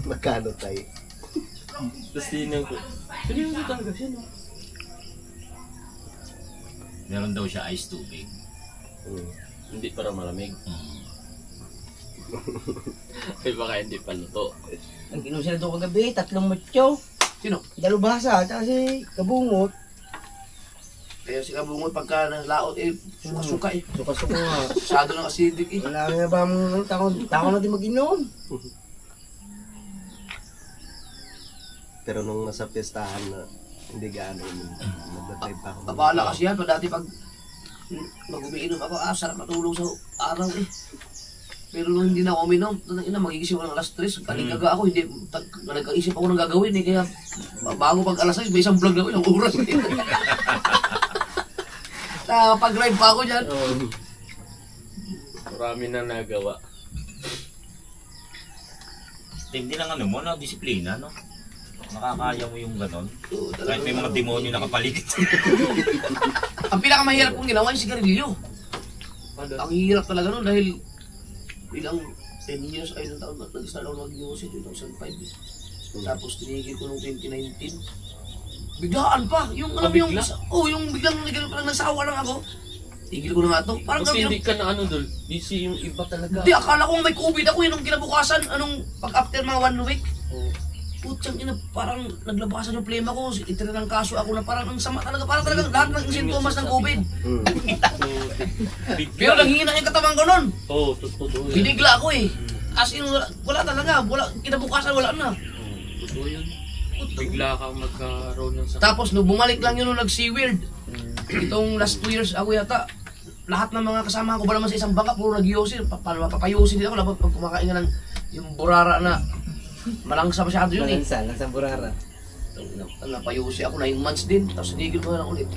Magkano tayo? Tapos tinignan ko. Seryoso talaga siya, no? Meron daw siya ice tubig. Hindi para malamig. Ay baka hindi pa luto. Nag-inom sila doon kagabi, 3 mutyo. Sino? Dalubhasa, at si Kabungot. Kaya si Kabungot pagka nalaot, suka-suka eh. Suka-suka nga. Masyado ng acidic eh. Wala nga ba ang tako natin mag-inom? Pero nung nasa pestahan na, hindi gaano nag-drive pa ako. Abala kasi yan, dati pag mag-umiinom ako, sarap matulog sa araw eh. Pero nung hindi na ako uminom, magigising ako ng alas 3, kaligaga ako, hindi, nagkaisip ako ng gagawin eh, kaya bago pag alas 6, may isang vlog na ako, ilang oras eh. Pag-drive pa ako dyan. Marami na nagawa. Hindi lang ano mo, no? Disiplina, no? Nakakaya mo yung ganon. Kahit may mga demonyo nakapaligid. Ang pinakamahirap kong ginawa yung sigarilyo. Ang hirap talaga nun dahil ilang 10 years, ay ilang taon na nag-start ako mag-yosi, 2005 eh. Tapos tinigil ko nung 2019. Biglaan pa! Yung alam mo yung... yung biglang nagsawa lang ako. Tigil ko na nga to. Parang Kasi hindi ka na ano dul. Busy yung iba talaga. Hindi, akala ko may COVID ako yun nung kinabukasan. Pag after mga 1 week. Putsang ina, parang naglabasan yung plema ko. Itira ng kaso ako na parang ang sama talaga. Parang talaga lahat ng sintomas ng COVID. Pero nanghihina yung katawan ko nun. Oo, totoo yan. Binigla ako eh. As in, wala talaga. Kinabukasan wala na. Totoo yun. Bigla kang magkaroon ng sakit. Tapos nung bumalik lang yun nung nag-SeaWorld. Itong last 2 years ako yata. Lahat ng mga kasama ko ba naman sa isang bangka, puro nag-yosi. Papayosi din ako. Pag kumakain ka ng yung burara na malangsa masyado yun eh. Langsang burara. Napayosi ako 9 months din. Tapos sinigil ko na lang ulit.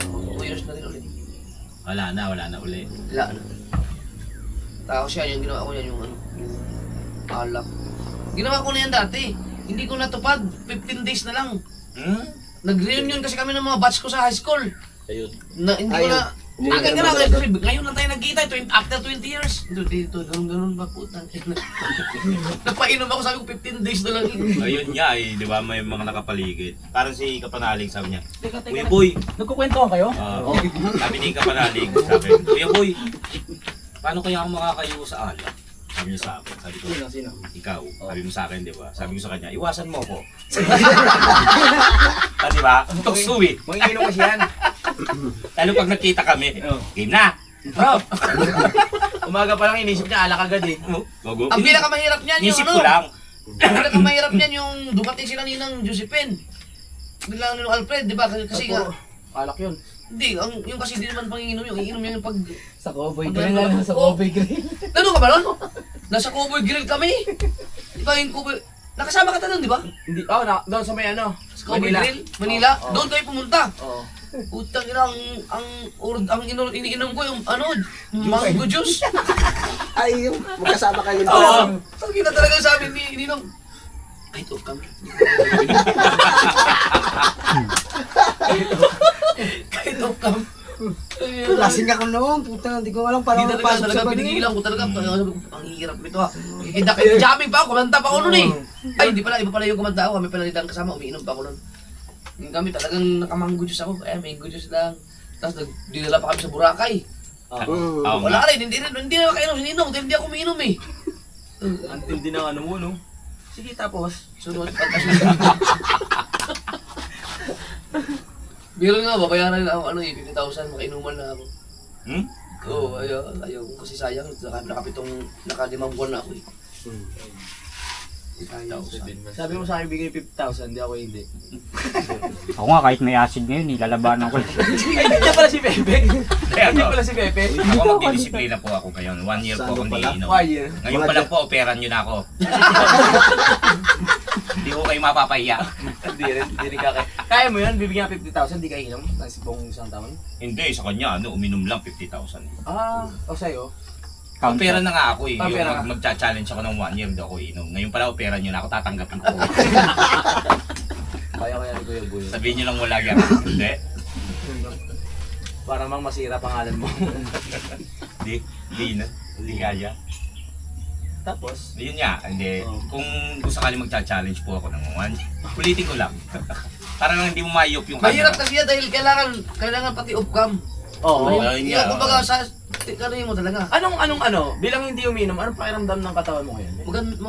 2 years na rin ulit. Wala na uli. Wala na. Tapos siya, yung ginawa ko yan, yung alak. Ginawa ko na yan dati. Hindi ko natupad. 15 days na lang. Nag-reunion kasi kami ng mga batch ko sa high school. Ayun. Hindi ko na... Agad ka na, kasi ngayon na tayo nagkita, after 20 years. Dito, ganun ba putang ina. Nagpainom ako, sabi ko 15 days na lang. Ayun nga eh, di ba may mga nakapaligid. Parang si Kapanalig sabi niya, Teka. Kuya Boy, Nagkukwentuhan kayo? sabi ni Kapanalig, sabi, Kuya Boy, paano kaya ako makakayo sa alak? Sabi niya sa akin, sabi ko, Sino? ikaw, sabi mo sa akin, di ba? Sabi ko sa kanya, iwasan mo ako. Di ba? Tukso eh. Manginom kasi yan. Lalo pag nakita kami, game na. Bro! Umaga pa lang inisip niya, alak agad eh. Gogo. Ang pinakamahirap niyan yung Nisip ko lang. Ang pinakamahirap niyan yung dumating sila ninang Josephine. Biglang nung Alfred, di ba? Kasi nga... Alak yun. Hindi, yung kasi di naman panginginom yung iinom yung pag... Sa Cowboy Grill lang, sa Cowboy Grill. Nandun ka ba nun? Nasa Cowboy Grill kami. Di ba yung Cowboy... Nakasama ka doon, di ba? Hindi, doon sa may ano. Sa Cowboy Grill, Manila. Doon kayo pumunta. Putang ina, iniinom ko yung ano, mango juice. Ay, yung magkasama kayo. Oo. Ang ina talaga sabi ni Ninong. Kahit off cam. Kahit off cam. Lasing ako noon. Puta, hindi ko alam Hindi parang talaga pinigilan ko talaga. Ang hirap nito ha. Jamming pa ako, kumanta pa ako nun eh. Ay, hindi pala, iba pala yung kumanta ako. Kami pala nilang kasama, umiinom pa ako nun. Yung kami talagang nakamango juice ako. Mango juice lang. Tapos dinala pa kami sa Boracay. Wala rin, hindi na makainom si Ninong. Hindi ako umiinom eh. Ang tindi ng ano mo, no? Sige, tapos. Sunod pagkasunod. Biro nga, babayaran na ako, 50,000, makainuman na ako. Oo, ayaw kasi sayang, naka-5 buwan na ako eh. 50,000. Sabi mo sa akin, bigay 50,000, di ako hindi. Ako nga kahit may acid ngayon, nilalabanan ko. Ay, hindi pala si Pepe. Hindi pala si Pepe. Ako magdidisiplina po ako ngayon. 1 year po akong diinom. 1 year. Ngayon pa lang po, operan nyo na ako. Hindi ko kayo mapapahiya. Hindi rin kakaya. Kaya mo yun, bibigyan ka 50,000, di ka inom? Nasa buong isang taon? Hindi, sa kanya, uminom lang 50,000. O sa'yo? Opera na nga ako eh. Opera Yung magcha-challenge ako ng 1 year, hindi ako inom. Ngayon pala, opera nyo na ako, tatanggapin ko. Kaya ni Kuya Boy. Sabihin nyo lang wala yan. Hindi. Para mang masira pangalan mo. Hindi kaya. Tapos? Yun nga, hindi. Kung sakali magcha-challenge po ako ng 1, ulitin ko lang. Para lang hindi mo mayop yung Mahirap kasi yan dahil kailangan pati off-cam. Oo. Yan, kumbaga sa, mo talaga. Anong bilang hindi uminom, anong pakiramdam ng katawan mo ngayon? Maganda.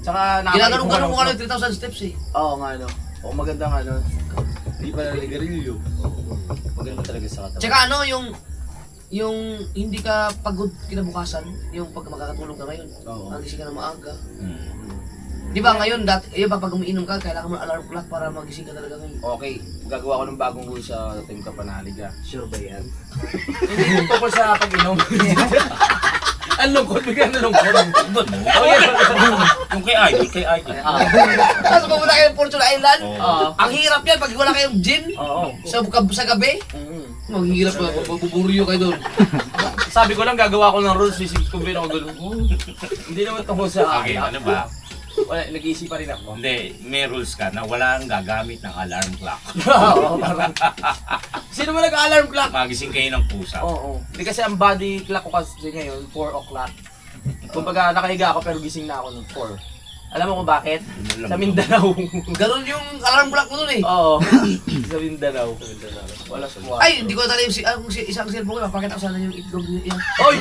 Tsaka Ginagano mo ka ng 3,000 steps eh. Oo nga ano. Oo, magandang ano. Hindi pa naligarilyo. Maganda talaga sa katawan. Tsaka yung hindi ka pagod kinabukasan, yung pag makakatulog ka ngayon. Oo. Magising ka na maaga. Di ba ngayon, pag umiinom ka, kailangan mo ng alarm clock para magising ka talaga ngayon. Okay, gagawa ko ng bagong rules sa Team Kapanalig ah. Sure ba yan? Hindi tungkol sa pag-inom. Ang lungkot, bigyan na lungkot. Yung kay ID. Tapos pumunta kayo ng Fortune Island, Oo. ang hirap yan pag wala kayong gin Oo. sa gabi. Ang hirap na, mabuburyo kayo doon. Sabi ko lang gagawa ko ng rules, sisikumbin ako doon. Hindi naman tungkol sa Okay, akin. ano ba? Wala, nag-iisip pa rin ako. Hindi, may rules ka na walang gagamit ng alarm clock. Oo, parang. Sino mo nag-alarm clock? Magising kayo ng pusa. Oo. Hindi kasi ang body clock ko kasi ngayon, 4 o'clock. Kumbaga nakahiga ako pero gising na ako ng 4. Alam mo kung bakit? Sa Mindanao. Ganun yung alarm clock mo doon eh. Oo. Sa Mindanao. Wala sa buwan. Ay, hindi ko tala yung isang cellphone ko, pakita ko sana yung itlog niya. Oy!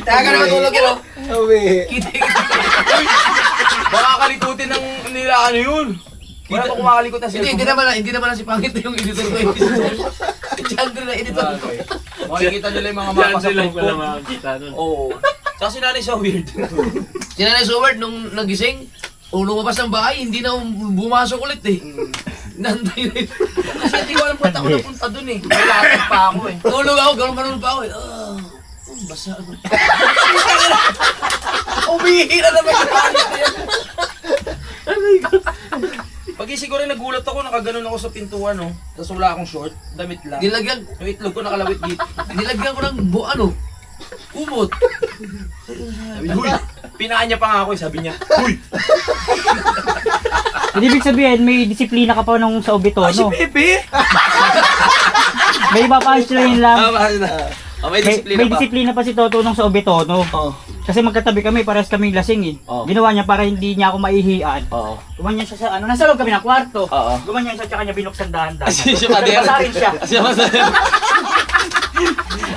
Kaya ka na matulog yun, oh. Sabi. Kita. Baka kalikutin ng nila ano yun. Wala pa kumakalikot na Hindi naman si Pangit yung editor ko. Si Chandra na editor ko. Makikita nila yung mga mapa sa phone ko. makakita nun. Oo. Tsaka si nanay so weird. Si Nanay Seward nung nagising, lumabas ng bahay, hindi na bumasok ulit eh. Nantay na yun. Kasi hindi ko alam punta ko napunta dun eh. May latag pa ako eh. Tulog ako, ganun pa ako eh. Basa ako. Umihira naman yung Pangit na yan. Pag-isig ko rin nagulat ako, nakaganon ako sa pintuan no. Tapos wala akong short, damit lang. Nilagyan, Yung itlog ko nakalawit dito. nilagyan ko ng kumot. Sabi, huy! Pinaan niya pa nga ako eh, sabi niya, huy! Hindi ibig sabihin, may disiplina ka pa nung sa Obitono. Pepe! May ipapahislayin lang. May May disiplina pa si Toto nung sa Obitono. Oo. Kasi magkatabi kami, parehas kaming lasing eh. Oo. Ginawa niya para hindi niya ako maihian. Oo. Gumanyan siya sa nasa loob kami ng kwarto. Oo. Gumanyan siya, tsaka niya binuksan dahan-dahan. Siya pa din. Basahin siya. Siya pa din.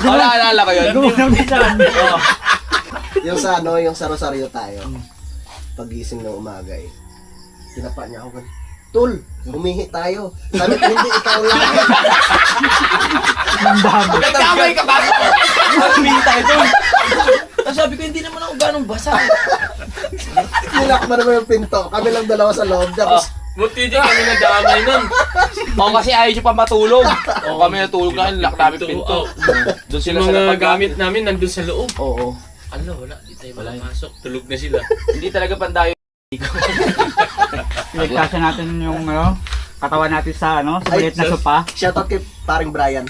Naalala ko yun. Gumanyan siya. Oo. Yung sa yung sa Rosario tayo. Pagising ng umaga eh. Tinapa niya ako. Tul, umihi tayo. Sabi ko, hindi ikaw lang. Nagkamay ka ba? Humingi tayo doon. Tapos sabi ko, hindi naman ako ganong basa. Nilak mo naman yung pinto. Kami lang dalawa sa loob. Tapos, Buti din kami nadamay nun. Oo, kasi ayaw nyo pa matulog. Oo, kami natulog na, lock namin pinto. Doon Yung sila sa mga lapag. gamit namin nandun sa loob. Oo. Ano, wala. Di tayo makapasok. Tulog na sila. Hindi talaga pandayo. Pinagkasya natin yung katawan natin sa ano, sa maliit na sopa. Shoutout kay paring Brian.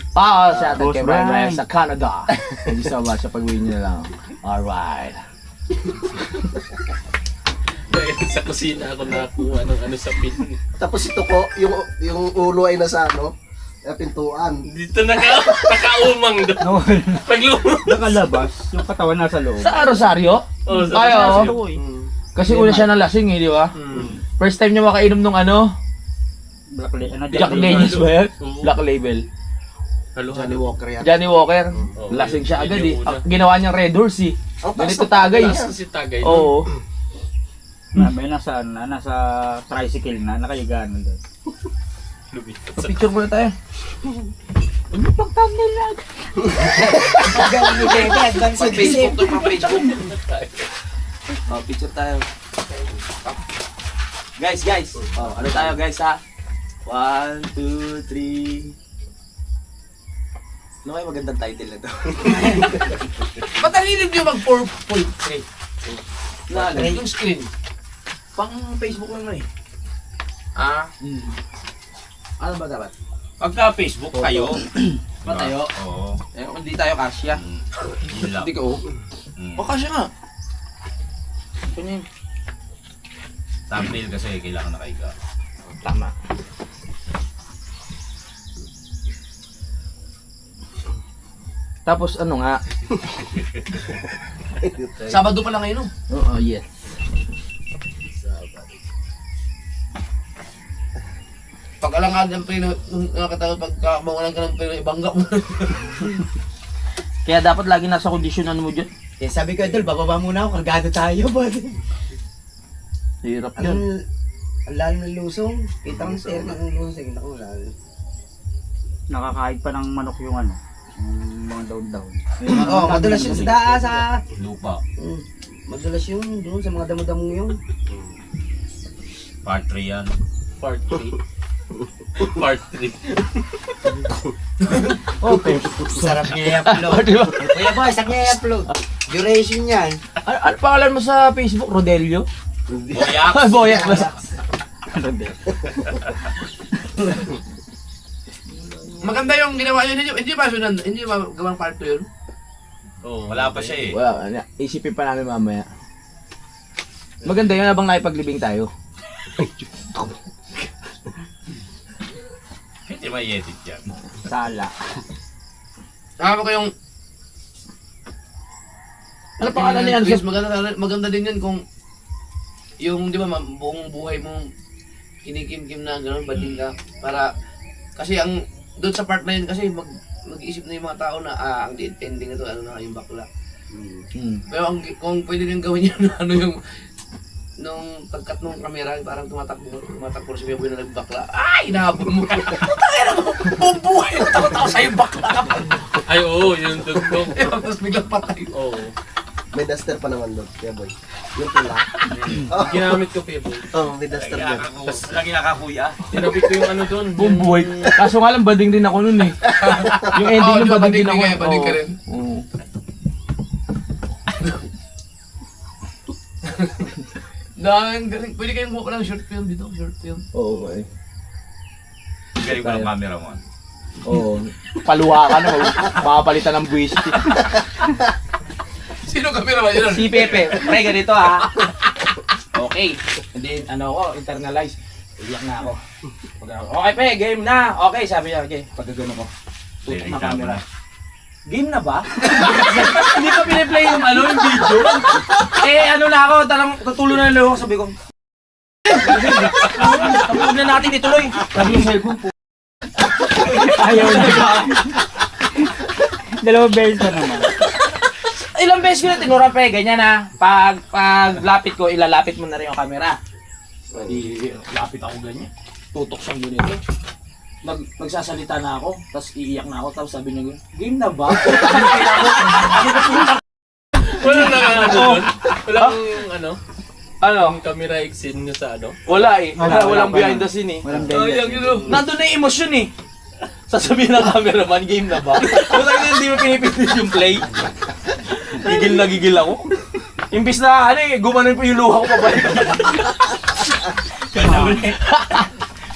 Shout out Boss kay Brian Brian. Ryan sa Canada. Thank you so much sa pag-win niyo lang. Alright. Sa kusina ako nakuha ng ano sa pin. Tapos ito ko, yung ulo ay nasa ano, pintuan. Dito nakaumang doon. Paglumang. Nakalabas, yung katawan nasa loob. Sa Rosario? Oh, Ay, oo. Ito eh. Kasi una siya ng lasing eh, di ba? First time niya makainom nung ano? Black ano, Jack Daniels ba yan? Oo. Black Label. Johnny Walker yan. Johnny Walker. Oo. Lasing siya agad Yun eh. yung una. Ginawa niyang Red Doors eh. Ang taas Ganito ng tagay. taas. Si Tagay. Oo. May nasa tricycle na, nakahiga na doon. Lumipat sa Picture muna tayo. Ano pang thumbnail na? Facebook to mga Facebook. Oh, picture tayo. Guys. Oh, ano tayo guys ha? 1, 2, 3. Ano kayo magandang title na to? Ba't ang hilig nyo mag 4.3? Na, Yung screen. pang Facebook lang eh. Ah, Ano ba dapat? pagka Facebook kayo. Ba tayo? Oo. Eh, kung hindi tayo kasya. Yun lang. Hindi ka oh. O kasya nga. Ito niya yun. Thumbnail kasi kailangan nakahiga. Tama. Tapos ano nga? Sabado pa lang ngayon, no? Oo, yes. Pag alangad ng preno, nakatawa pagka mawalan ka ng preno, ibangga mo. Kaya dapat lagi nasa kondisyon ano mo dyan. Eh, sabi ko, Idol, bababa muna ako, kargado tayo, buddy. Hirap yun. Ang lalo ng lusong. Kita ko sa ng lusong, sige, naku, lalo. Nakakain pa ng manok yung ano, yung mga daon-daon. Oo, madulas yun sa daa, sa... Lupa. Madulas yun, doon sa mga damo-damo yun. Part 3 yan. part 3. Part 3. Okay. Sarap niya i-upload. Kuya boy, sarap niya i-upload. Duration yan. Ano pangalan mo sa Facebook? Rodelio? Boyak. Boyak ba? Maganda yung ginawa nyo. Hindi ba sunod? Hindi ba gawang part 2 yun? Oh, Wala pa siya eh. Well, isipin pa namin mamaya. Maganda yun habang nakipaglibing tayo. Hindi ma-edit yan. Sala. Nakaka ko yung... Ano pangalan niyan? Chris, maganda din yun kung... Yung, di ba, buong buhay mo kinikim-kim na gano'n, bading ka. Para... Kasi ang... Doon sa part na yun kasi mag-iisip na yung mga tao na ang ending na to, ano na yung bakla. Pero kung pwede rin gawin yun, ano yung... Nung pagkat nung camera, parang tumatakbo si Beboy na nagbakla. Ay, inahabol mo. Putangin na mo! Buong buhay na takot ako sa'yo bakla. ay oo, yung dugtong. Tapos biglang patay. Oo. May duster pa naman doon, kaya boy. Yung pula. Ginamit ko Pebo. Oh, may duster doon. Tapos lagi nakakuya. Tinapit ko yung ano doon. Buong buhay. Kaso nga lang, bading din ako nun eh. Yung ending nun, bading din ako. Bading ka rin. Oo. Dahil galing. Pwede kayong buka ng short film dito. Short film. Oo, okay. Galing ko ng camera mo. Oo. Paluwa ka na, makapalitan ng buwis. Sino camera ba yun? Si Pepe, pre, ganito ha. Okay. Hindi, ano ko, internalize. Iyak na ako. Okay, pe, game na. Okay, sabi niya, okay. Pagkagano ko. Tutok na camera. Game na ba? Hindi pa piniplay yung ano, yung video. Eh, ano na ako, talang tutulo na lang ako, sabi ko. Huwag na natin ituloy. Sabi yung cellphone po. Ayaw na ba? Dalawang beses pa naman. Ilang beses ko na tinura pe, ganyan na. Pag lapit ko, ilalapit mo na rin yung camera. Di, lapit ako ganyan. Tutok siyang ganito. Magsasalita na ako, tapos iiyak na ako, tapos sabi niya, game na ba? Walang ano doon? Walang ano? Ano? Ang camera exit nyo sa ano? Wala eh. Wala Walang pa behind na. the scene eh. Walang Oh, ganyan. yung Nandun na yung emosyon eh. Sasabihin ng cameraman, game na ba? Kung tayo hindi mo pinipindis yung play. Gigil na gigil ako. Imbis na ano eh, gumanon po yung luha ko pabalik.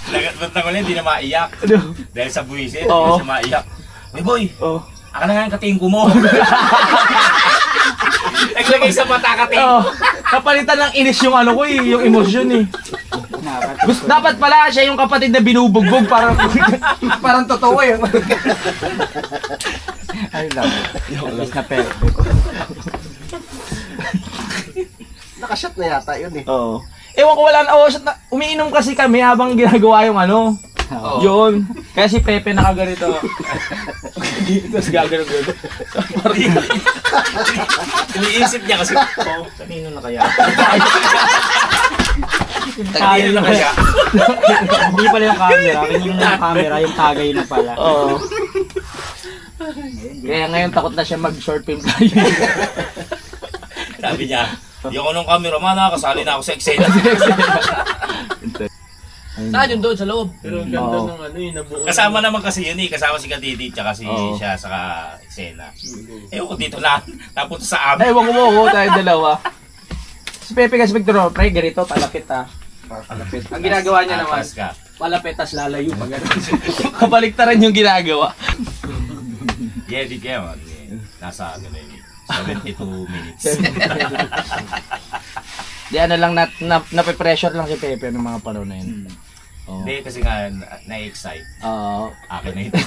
Lagat na ko lang, hindi na maiyak. Dahil sa buwisit, Oo. hindi siya maiyak. Uy boy, Oh. aka na nga yung katingko mo. Naglagay sa mata katingko. Oh, kapalitan ng inis yung ano ko eh, yung emosyon eh. Dapat pala siya yung kapatid na binubugbog parang parang totoo eh. Ay lang. Imbis na perfect. Nakashot na yata yun eh. Oo. Ewan ko wala na, umiinom kasi kami habang ginagawa yung ano. Oo. Yun. Kaya si Pepe nakaganito. Tapos gagano. Iniisip niya kasi, kanino na kaya? Tagay na kaya. Hindi pala yung camera. Kanina na yung camera, yung tagay na pala. Oo. Kaya ngayon takot na siya mag-short film tayo. Sabi niya, di ako nung cameraman ha, kasali na ako sa eksena. Saan yun doon sa loob? Pero ang ganda Oo. ng ano eh, nabuo. Kasama naman kasi yun eh, kasama si Kadidi tsaka si Oo. siya sa eksena. Ewan ko dito na, napunta sa amin. Ay, wag mo tayo dalawa. Si Pepe kasi Victor, pre, ganito, palapit ha. Palapit. Ang ginagawa niya naman, Atas ka. palapit tas lalayo pag gano'n. Kabaliktaran yung ginagawa. Yeah, di kaya man. Nasa ano na yun, 72 minutes. Di ano lang, nape-pressure lang si Pepe ng mga panahon na yun. Oo. Hindi, kasi nga na-excite. Oo. Akin na ito.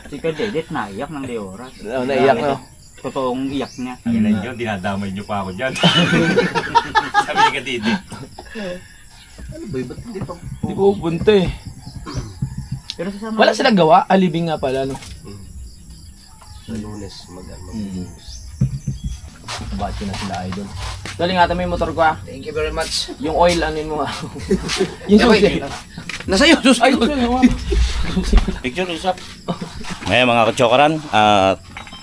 Si Kadedit naiyak ng Deoras. Naiyak na. Totoong iyak niya. Akin na yun, dinadamay niyo pa ako dyan. Sabi ni Kadidi. Ano ba? Ba't hindi pa? Hindi ko punta eh. Pero sa Wala silang gawa, alibing nga pala, no? Sa Lunes, mag-Lunes. Ba't yun na sila idol? Galing nga mo yung motor ko ah. Thank you very much. Yung oil, anin mo nga. Yung susi. Nasa iyo, susi Ay, ko. Picture, usap. Ngayon mga kachokaran,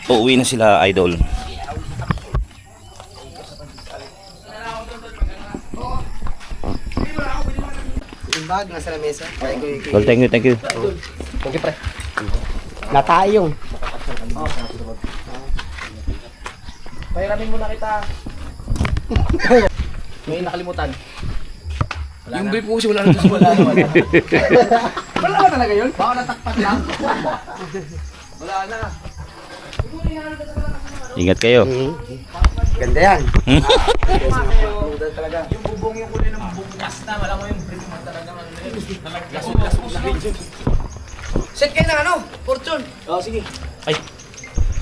uuwi na sila idol. Yung bag, nasa lamesa. Well, thank you, thank you. Thank you, pre. Natayong. Pahiramin muna kita. May nakalimutan. Yung brief ko kasi wala na wala. Wala ba talaga yun? Baka natakpan lang. Wala na. Ingat kayo. Ganda yan. Yung bubong yung kulay ng bukas na. Wala mo yung brief mo talaga. Lasog. Set kayo ng ano? Fortune. Oo, sige.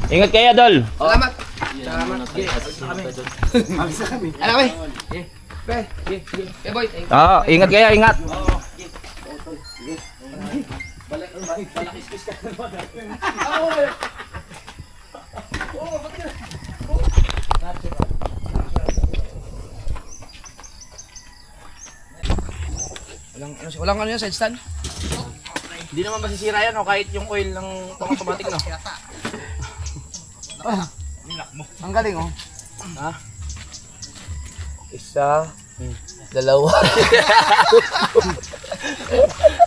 Ingat kayo, Dol. Salamat. Alam kami. Pre. Okay, boy. Thank you. Ingat kayo, ingat. Walang ano yan, side stand? Hindi naman masisira yan o kahit yung oil ng pang-automatic no. Ang galing, oh. Isa, dalawa.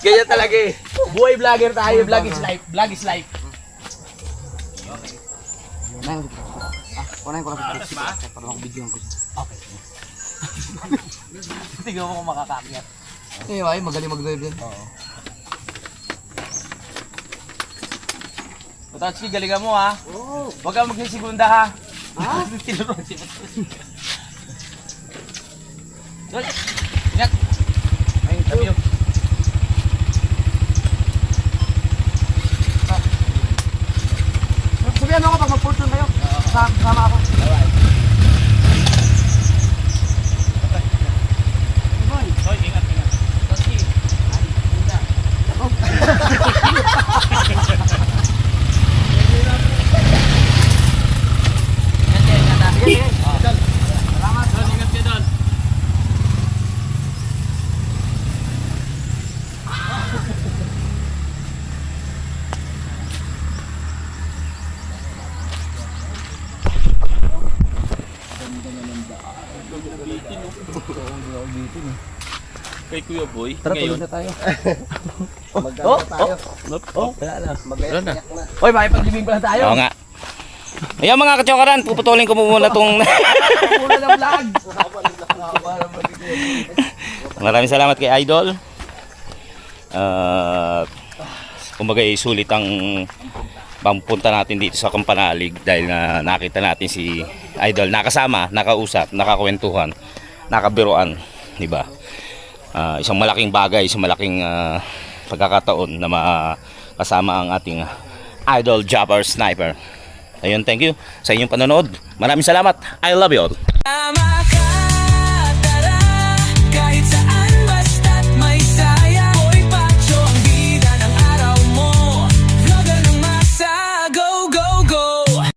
Ganyan talaga eh. Buhay vlogger tayo. Vlog is life. Vlog is life. Kunain ko lang sa para makabidyoan ko. Okay. Tingnan mo kung makakakyat. Eh, ay, magaling mag-drive din. Tatsuki, galingan mo ha. Huwag kang magsisigunda ha. Tinuruan si Dol, ingat. Ayun, sabi yun. Sabihan ako pag mag-fortune kayo. Sama ako. Hoy, ingat, ingat. Tatsuki. Kay Kuya Boy. Tara, Ngayon. tulog na tayo. Oh, Mag-ano tayo. Wala na. Mag-ayos na. Hoy, makipaglibing pala tayo. Oo nga. Ayan mga kachokaran, puputulin ko muna tong... Una ng vlog. Maraming salamat kay Idol. Kumbaga sulit ang pampunta natin dito sa Kampanalig dahil nakita natin si Idol nakasama, nakausap, nakakwentuhan, nakabiruan, di ba? Isang malaking bagay, isang malaking pagkakataon na makasama ang ating Idol Jobber Sniper. Ayun, thank you sa inyong panonood. Maraming salamat. I love you all.